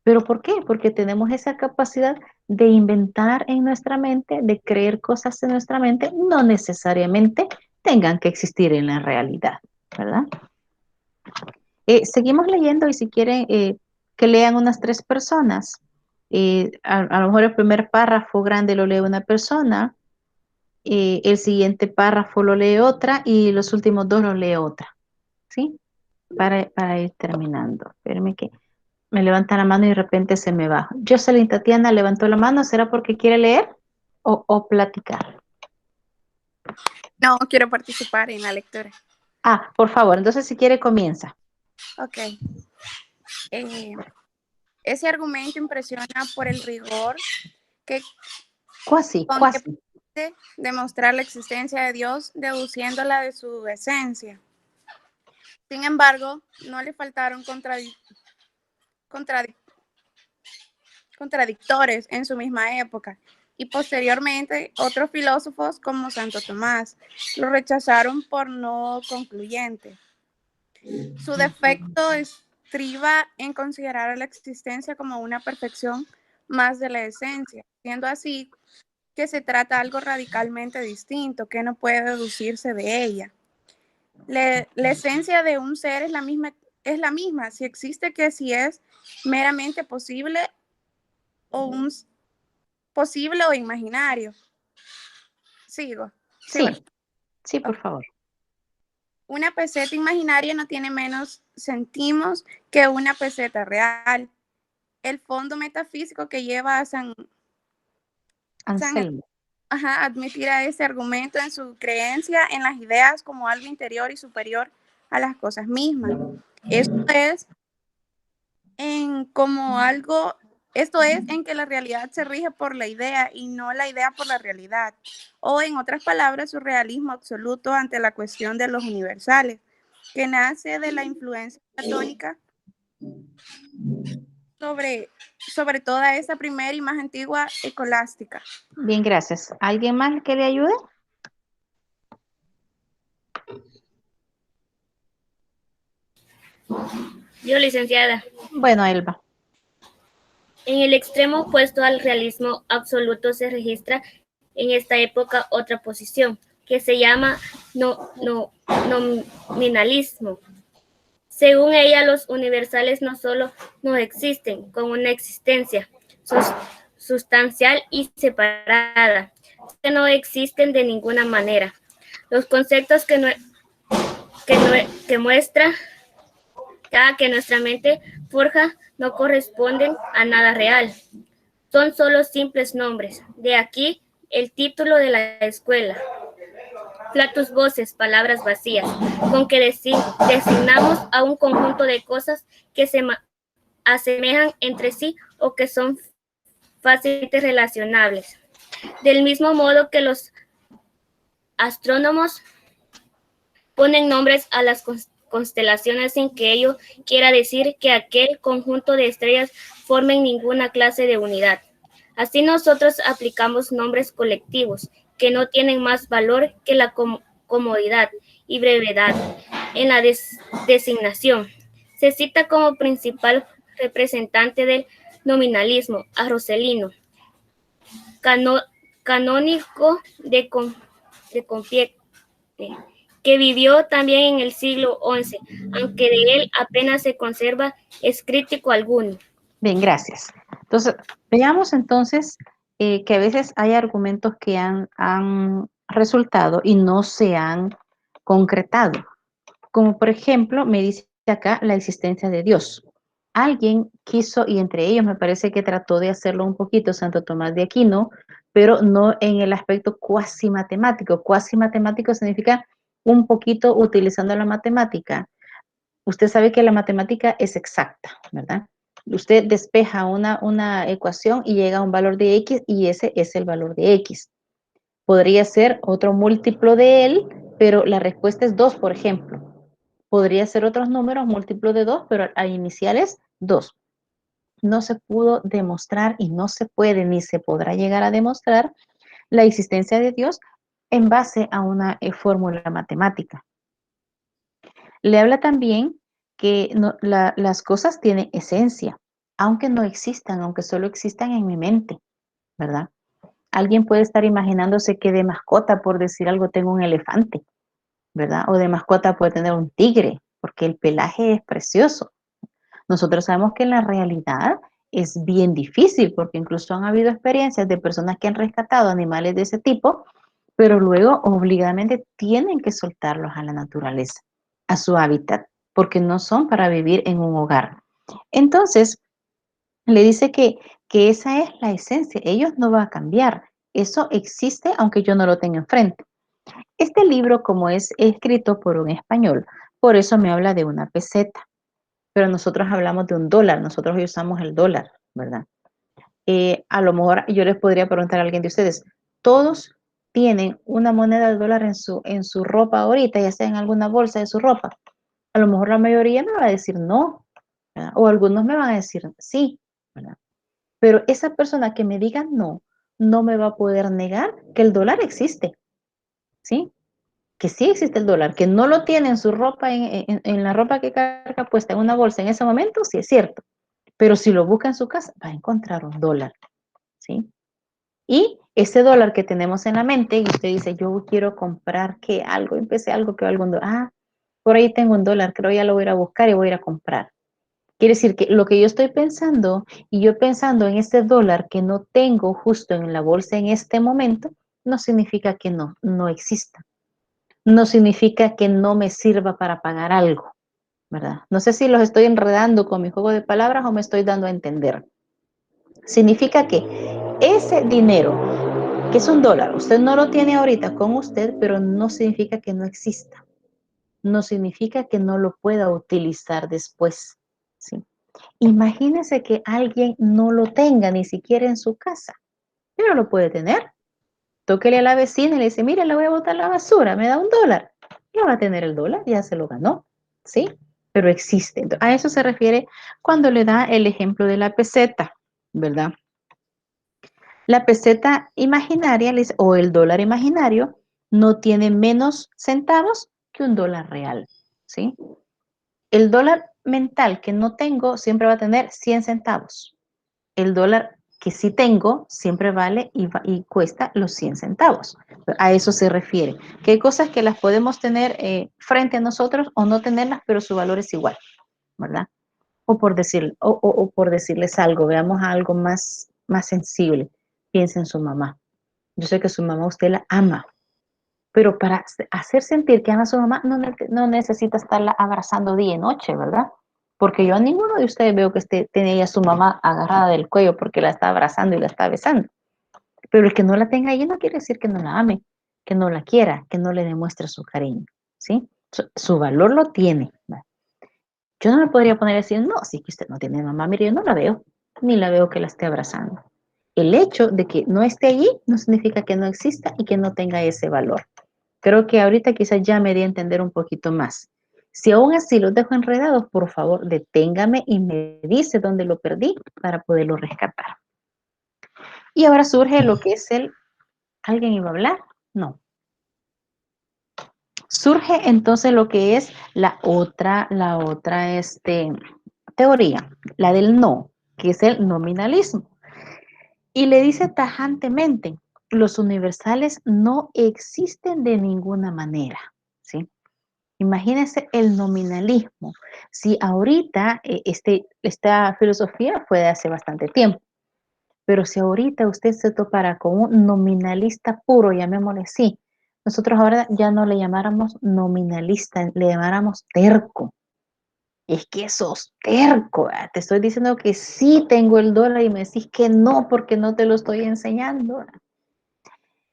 Speaker 1: ¿pero por qué? Porque tenemos esa capacidad de inventar en nuestra mente, de creer cosas en nuestra mente, no necesariamente tengan que existir en la realidad, ¿verdad? Seguimos leyendo y si quieren que lean unas 3 personas, A lo mejor el primer párrafo grande lo lee una persona, el siguiente párrafo lo lee otra y los últimos dos lo lee otra, ¿sí? Para ir terminando. Espérame que me levanta la mano y de repente se me va. Jocelyn Tatiana levantó la mano, ¿será porque quiere leer o platicar?
Speaker 14: No, quiero participar en la lectura.
Speaker 1: Ah, por favor, entonces si quiere comienza.
Speaker 14: Ok. Ese argumento impresiona por el rigor que
Speaker 1: Cuasi.
Speaker 14: permite demostrar la existencia de Dios deduciéndola de su esencia. Sin embargo, no le faltaron contradictores en su misma época, y posteriormente otros filósofos como Santo Tomás lo rechazaron por no concluyente. Su defecto estriba en considerar la existencia como una perfección más de la esencia, siendo así que se trata de algo radicalmente distinto que no puede deducirse de ella. La esencia de un ser es la misma si existe que si es meramente posible o imaginario. Sigo.
Speaker 1: Sí, por favor.
Speaker 14: Una peseta imaginaria no tiene menos céntimos que una peseta real. El fondo metafísico que lleva a
Speaker 1: Anselmo.
Speaker 14: Admitir a ese argumento en su creencia en las ideas como algo interior y superior a las cosas mismas. Esto es en que la realidad se rige por la idea y no la idea por la realidad. O en otras palabras, su realismo absoluto ante la cuestión de los universales, que nace de la influencia platónica sobre toda esa primera y más antigua escolástica.
Speaker 1: Bien, gracias. ¿Alguien más que le ayude?
Speaker 4: Yo, licenciada.
Speaker 1: Bueno, Elba.
Speaker 4: En el extremo opuesto al realismo absoluto se registra en esta época otra posición, que se llama nominalismo. Según ella, los universales no solo no existen con una existencia sustancial y separada, que no existen de ninguna manera. Los conceptos que muestra que nuestra mente forja no corresponden a nada real. Son solo simples nombres. De aquí el título de la escuela. Flatus voces, palabras vacías, con que designamos a un conjunto de cosas que se asemejan entre sí o que son fácilmente relacionables. Del mismo modo que los astrónomos ponen nombres a las constelaciones sin que ello quiera decir que aquel conjunto de estrellas formen ninguna clase de unidad. Así nosotros aplicamos nombres colectivos que no tienen más valor que la comodidad y brevedad en la designación. Se cita como principal representante del nominalismo a Rossellino, canónigo de Compiègne, que vivió también en el siglo XI, aunque de él apenas se conserva escrito alguno.
Speaker 1: Bien, gracias. Entonces, veamos entonces que a veces hay argumentos que han resultado y no se han concretado. Como por ejemplo, me dice acá la existencia de Dios. Alguien quiso, y entre ellos me parece que trató de hacerlo un poquito Santo Tomás de Aquino, pero no en el aspecto cuasi matemático. Cuasi matemático significa un poquito utilizando la matemática. Usted sabe que la matemática es exacta, ¿verdad? Usted despeja una ecuación y llega a un valor de X y ese es el valor de X. Podría ser otro múltiplo de él, pero la respuesta es 2, por ejemplo. Podría ser otros números múltiplos de 2, pero al inicial es 2. No se pudo demostrar y no se puede ni se podrá llegar a demostrar la existencia de Dios en base a una fórmula matemática. Le habla también que las cosas tienen esencia, aunque no existan, aunque solo existan en mi mente, ¿verdad? Alguien puede estar imaginándose que de mascota, por decir algo, tengo un elefante, ¿verdad? O de mascota puede tener un tigre, porque el pelaje es precioso. Nosotros sabemos que en la realidad es bien difícil porque incluso han habido experiencias de personas que han rescatado animales de ese tipo, pero luego obligadamente tienen que soltarlos a la naturaleza, a su hábitat, porque no son para vivir en un hogar. Entonces, le dice que esa es la esencia, ellos no van a cambiar, eso existe aunque yo no lo tenga enfrente. Este libro, como es escrito por un español, por eso me habla de una peseta, pero nosotros hablamos de un dólar, nosotros hoy usamos el dólar, ¿verdad? A lo mejor yo les podría preguntar a alguien de ustedes, ¿todos tienen una moneda de dólar en su ropa ahorita, ya sea en alguna bolsa de su ropa? A lo mejor la mayoría me va a decir no, ¿verdad? O algunos me van a decir sí, ¿verdad? Pero esa persona que me diga no, no me va a poder negar que el dólar existe, ¿sí? Que sí existe el dólar, que no lo tiene en su ropa, en la ropa que carga puesta en una bolsa en ese momento, sí es cierto. Pero si lo busca en su casa, va a encontrar un dólar, ¿sí? Y ese dólar que tenemos en la mente, y usted dice, yo quiero comprar que algo, empecé algo que algo, por ahí tengo un dólar, creo ya lo voy a ir a buscar y voy a ir a comprar. Quiere decir que lo que yo estoy pensando, y yo pensando en ese dólar que no tengo justo en la bolsa en este momento, no significa que no exista. No significa que no me sirva para pagar algo, ¿verdad? No sé si los estoy enredando con mi juego de palabras o me estoy dando a entender. Significa que ese dinero, que es un dólar, usted no lo tiene ahorita con usted, pero no significa que no exista. No significa que no lo pueda utilizar después, ¿sí? Imagínese que alguien no lo tenga ni siquiera en su casa, pero lo puede tener. Tóquele a la vecina y le dice, mire, le voy a botar la basura, me da un dólar. Ya va a tener el dólar, ya se lo ganó, ¿sí? Pero existe. A eso se refiere cuando le da el ejemplo de la peseta, ¿verdad? La peseta imaginaria o el dólar imaginario no tiene menos centavos que un dólar real, ¿sí? El dólar mental que no tengo siempre va a tener 100 centavos. El dólar que sí tengo siempre vale y cuesta los 100 centavos. A eso se refiere. Que hay cosas que las podemos tener frente a nosotros o no tenerlas, pero su valor es igual, ¿verdad? O por decirles algo, veamos algo más sensible. Piensa en su mamá. Yo sé que su mamá usted la ama, pero para hacer sentir que ama a su mamá no necesita estarla abrazando día y noche, ¿verdad? Porque yo a ninguno de ustedes veo que tenga a su mamá agarrada del cuello porque la está abrazando y la está besando. Pero el que no la tenga ahí no quiere decir que no la ame, que no la quiera, que no le demuestre su cariño, ¿sí? Su valor lo tiene, ¿verdad? Yo no me podría poner a decir, no, si es que usted no tiene mamá, mire, yo no la veo, ni la veo que la esté abrazando. El hecho de que no esté allí no significa que no exista y que no tenga ese valor. Creo que ahorita quizás ya me di a entender un poquito más. Si aún así los dejo enredados, por favor, deténgame y me dice dónde lo perdí para poderlo rescatar. Y ahora surge lo que es ¿alguien iba a hablar? No. Surge entonces lo que es la otra teoría, la del no, que es el nominalismo. Y le dice tajantemente, los universales no existen de ninguna manera, ¿sí? Imagínense el nominalismo. Si ahorita esta filosofía fue de hace bastante tiempo, pero si ahorita usted se topara con un nominalista puro, llamémosle así, nosotros ahora ya no le llamáramos nominalista, le llamáramos terco. Es que sos terco, ¿verdad? Te estoy diciendo que sí tengo el dólar y me decís que no porque no te lo estoy enseñando, ¿verdad?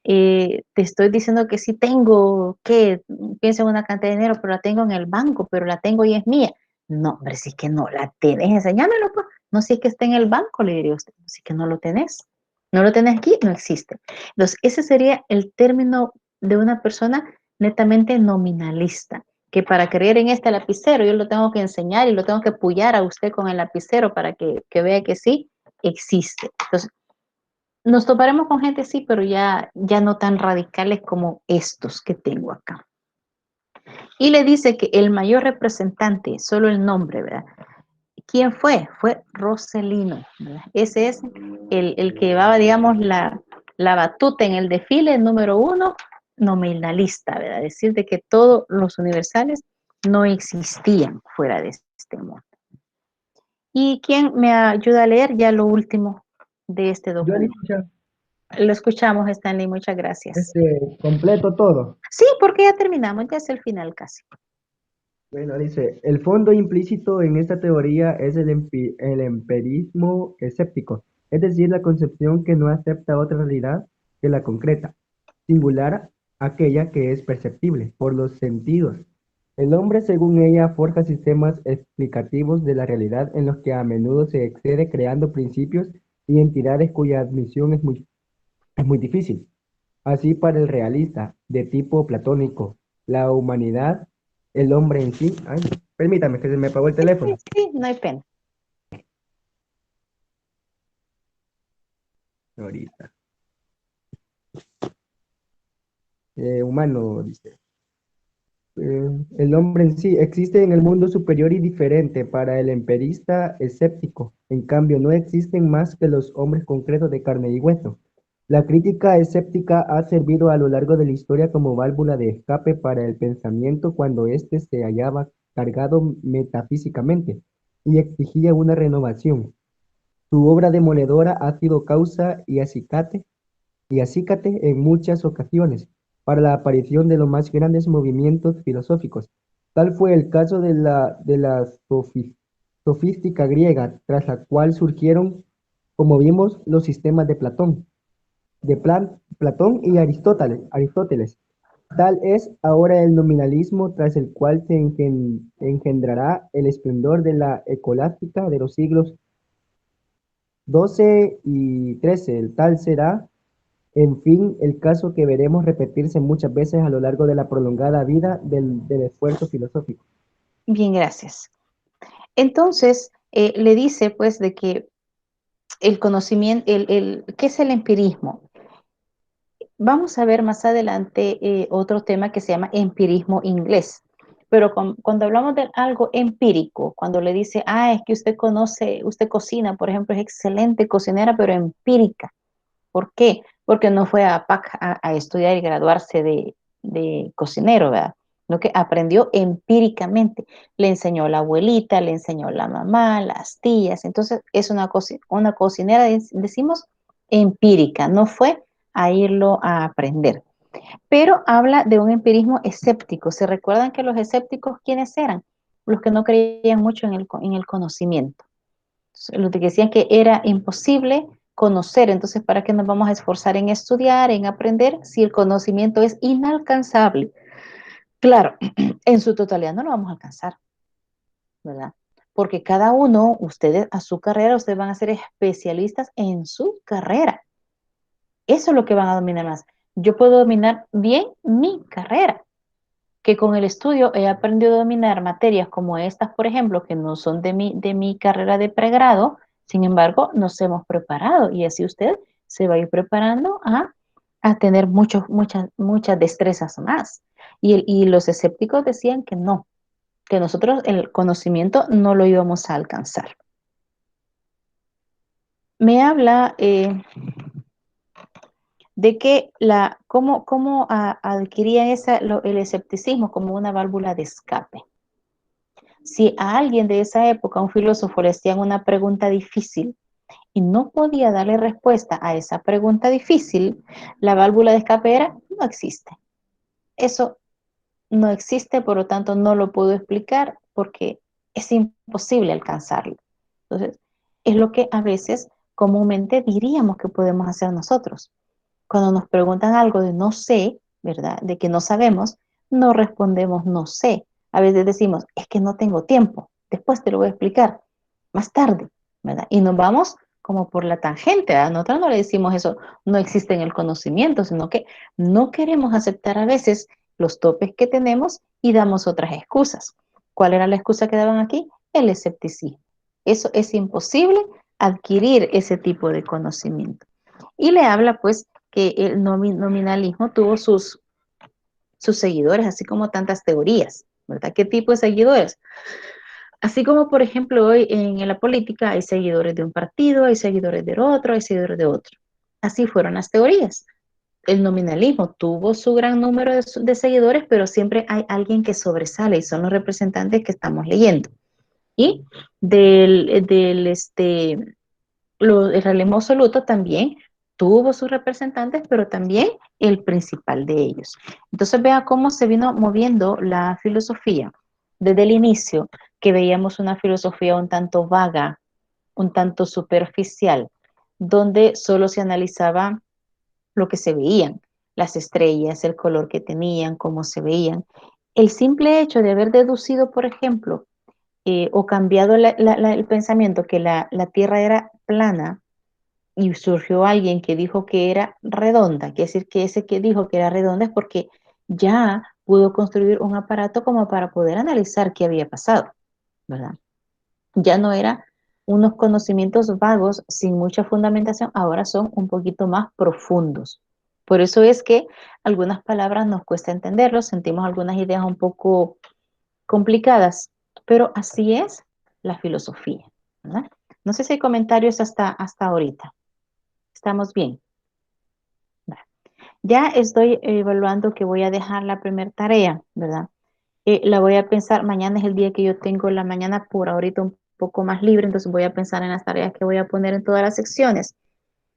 Speaker 1: Te estoy diciendo que sí tengo, que pienso en una cantidad de dinero, pero la tengo en el banco, pero la tengo y es mía. No, hombre, si es que no la tenés, enséñamelo, pues. No, si es que está en el banco, le diría usted, si es que no lo tenés. No lo tenés aquí, no existe. Entonces, ese sería el término de una persona netamente nominalista, que para creer en este lapicero yo lo tengo que enseñar y lo tengo que pullar a usted con el lapicero para que vea que sí existe. Entonces, nos toparemos con gente así, pero ya no tan radicales como estos que tengo acá. Y le dice que el mayor representante, solo el nombre, ¿verdad? ¿Quién fue? Fue Rossellino, ¿verdad? Ese es el que llevaba, digamos, la batuta en el desfile número 1, nominalista, ¿verdad? Decir de que todos los universales no existían fuera de este mundo. ¿Y quién me ayuda a leer ya lo último de este
Speaker 15: Yo
Speaker 1: documento? Lo escuchamos, Stanley, muchas gracias.
Speaker 15: completo todo.
Speaker 1: Sí, porque ya terminamos, ya es el final casi.
Speaker 15: Bueno, dice, el fondo implícito en esta teoría es el empirismo escéptico, es decir, la concepción que no acepta otra realidad que la concreta, singular aquella que es perceptible por los sentidos. El hombre, según ella, forja sistemas explicativos de la realidad en los que a menudo se excede creando principios y entidades cuya admisión es muy difícil. Así para el realista, de tipo platónico, la humanidad, el hombre en sí. Ay, permítame que se me apagó el teléfono.
Speaker 1: Sí, no hay pena.
Speaker 15: Ahorita. Humano, dice. El hombre en sí existe en el mundo superior y diferente para el emperista escéptico. En cambio, no existen más que los hombres concretos de carne y hueso. La crítica escéptica ha servido a lo largo de la historia como válvula de escape para el pensamiento cuando éste se hallaba cargado metafísicamente y exigía una renovación. Su obra demoledora ha sido causa y acicate en muchas ocasiones para la aparición de los más grandes movimientos filosóficos. Tal fue el caso de la sofística griega, tras la cual surgieron, como vimos, los sistemas de Platón y Aristóteles. Tal es ahora el nominalismo, tras el cual se engendrará el esplendor de la escolástica de los siglos XII y XIII. Tal será, en fin, el caso que veremos repetirse muchas veces a lo largo de la prolongada vida del esfuerzo filosófico.
Speaker 1: Bien, gracias. Entonces, le dice pues de que el conocimiento, ¿qué es el empirismo? Vamos a ver más adelante otro tema que se llama empirismo inglés. Pero cuando hablamos de algo empírico, cuando le dice, es que usted conoce, usted cocina, por ejemplo, es excelente cocinera, pero empírica. ¿Por qué? Porque no fue a PAC a estudiar y graduarse de cocinero, ¿verdad? Lo que aprendió empíricamente. Le enseñó la abuelita, le enseñó la mamá, las tías. Entonces, es una cocinera, decimos, empírica. No fue a irlo a aprender. Pero habla de un empirismo escéptico. ¿Se recuerdan que los escépticos quiénes eran? Los que no creían mucho en el conocimiento. Los que decían que era imposible conocer. Entonces, ¿para qué nos vamos a esforzar en estudiar, en aprender, si el conocimiento es inalcanzable? Claro, en su totalidad no lo vamos a alcanzar, ¿verdad? Porque cada uno, ustedes a su carrera, ustedes van a ser especialistas en su carrera. Eso es lo que van a dominar más. Yo puedo dominar bien mi carrera, que con el estudio he aprendido a dominar materias como estas, por ejemplo, que no son de mi carrera de pregrado, sin embargo, nos hemos preparado y así usted se va a ir preparando a tener muchas destrezas más. Y los escépticos decían que no, que nosotros el conocimiento no lo íbamos a alcanzar. Me habla de que cómo adquirían el escepticismo como una válvula de escape. Si a alguien de esa época, un filósofo, le hacían una pregunta difícil y no podía darle respuesta a esa pregunta difícil, la válvula de escape era, no existe. Eso no existe, por lo tanto no lo puedo explicar porque es imposible alcanzarlo. Entonces, es lo que a veces comúnmente diríamos que podemos hacer nosotros. Cuando nos preguntan algo de no sé, ¿verdad? De que no sabemos, no respondemos no sé. A veces decimos, es que no tengo tiempo, después te lo voy a explicar, más tarde, ¿verdad? Y nos vamos como por la tangente, ¿verdad? Nosotros no le decimos eso, no existe en el conocimiento, sino que no queremos aceptar a veces los topes que tenemos y damos otras excusas. ¿Cuál era la excusa que daban aquí? El escepticismo. Eso es imposible adquirir ese tipo de conocimiento. Y le habla pues que el nominalismo tuvo sus seguidores, así como tantas teorías, ¿verdad? ¿Qué tipo de seguidores? Así como, por ejemplo, hoy en la política hay seguidores de un partido, hay seguidores de otro, hay seguidores de otro. Así fueron las teorías. El nominalismo tuvo su gran número de seguidores, pero siempre hay alguien que sobresale y son los representantes que estamos leyendo. Y el realismo absoluto también tuvo sus representantes, pero también el principal de ellos. Entonces vea cómo se vino moviendo la filosofía desde el inicio, que veíamos una filosofía un tanto vaga, un tanto superficial, donde solo se analizaba lo que se veían, las estrellas, el color que tenían, cómo se veían. El simple hecho de haber deducido, por ejemplo, o cambiado el pensamiento que la Tierra era plana y surgió alguien que dijo que era redonda, quiere decir que ese que dijo que era redonda es porque ya pudo construir un aparato como para poder analizar qué había pasado, ¿verdad? Ya no era unos conocimientos vagos sin mucha fundamentación, ahora son un poquito más profundos. Por eso es que algunas palabras nos cuesta entenderlos, sentimos algunas ideas un poco complicadas, pero así es la filosofía, ¿verdad? No sé si hay comentarios hasta ahorita. ¿Estamos bien? Ya estoy evaluando que voy a dejar la primera tarea, ¿verdad? La voy a pensar, mañana es el día que yo tengo la mañana por ahorita un poco más libre, entonces voy a pensar en las tareas que voy a poner en todas las secciones,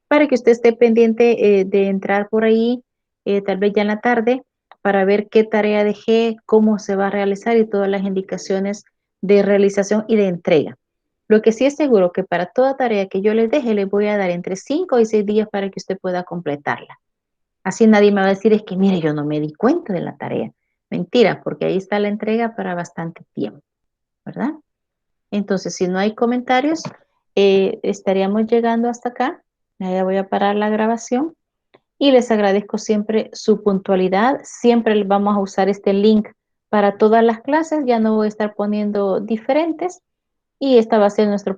Speaker 1: para que usted esté pendiente de entrar por ahí, tal vez ya en la tarde, para ver qué tarea dejé, cómo se va a realizar y todas las indicaciones de realización y de entrega. Lo que sí es seguro que para toda tarea que yo les deje, les voy a dar entre 5 y 6 días para que usted pueda completarla. Así nadie me va a decir, es que mire, yo no me di cuenta de la tarea. Mentira, porque ahí está la entrega para bastante tiempo, ¿verdad? Entonces, si no hay comentarios, estaríamos llegando hasta acá. Ya voy a parar la grabación y les agradezco siempre su puntualidad. Siempre vamos a usar este link para todas las clases. Ya no voy a estar poniendo diferentes y esta va a ser nuestro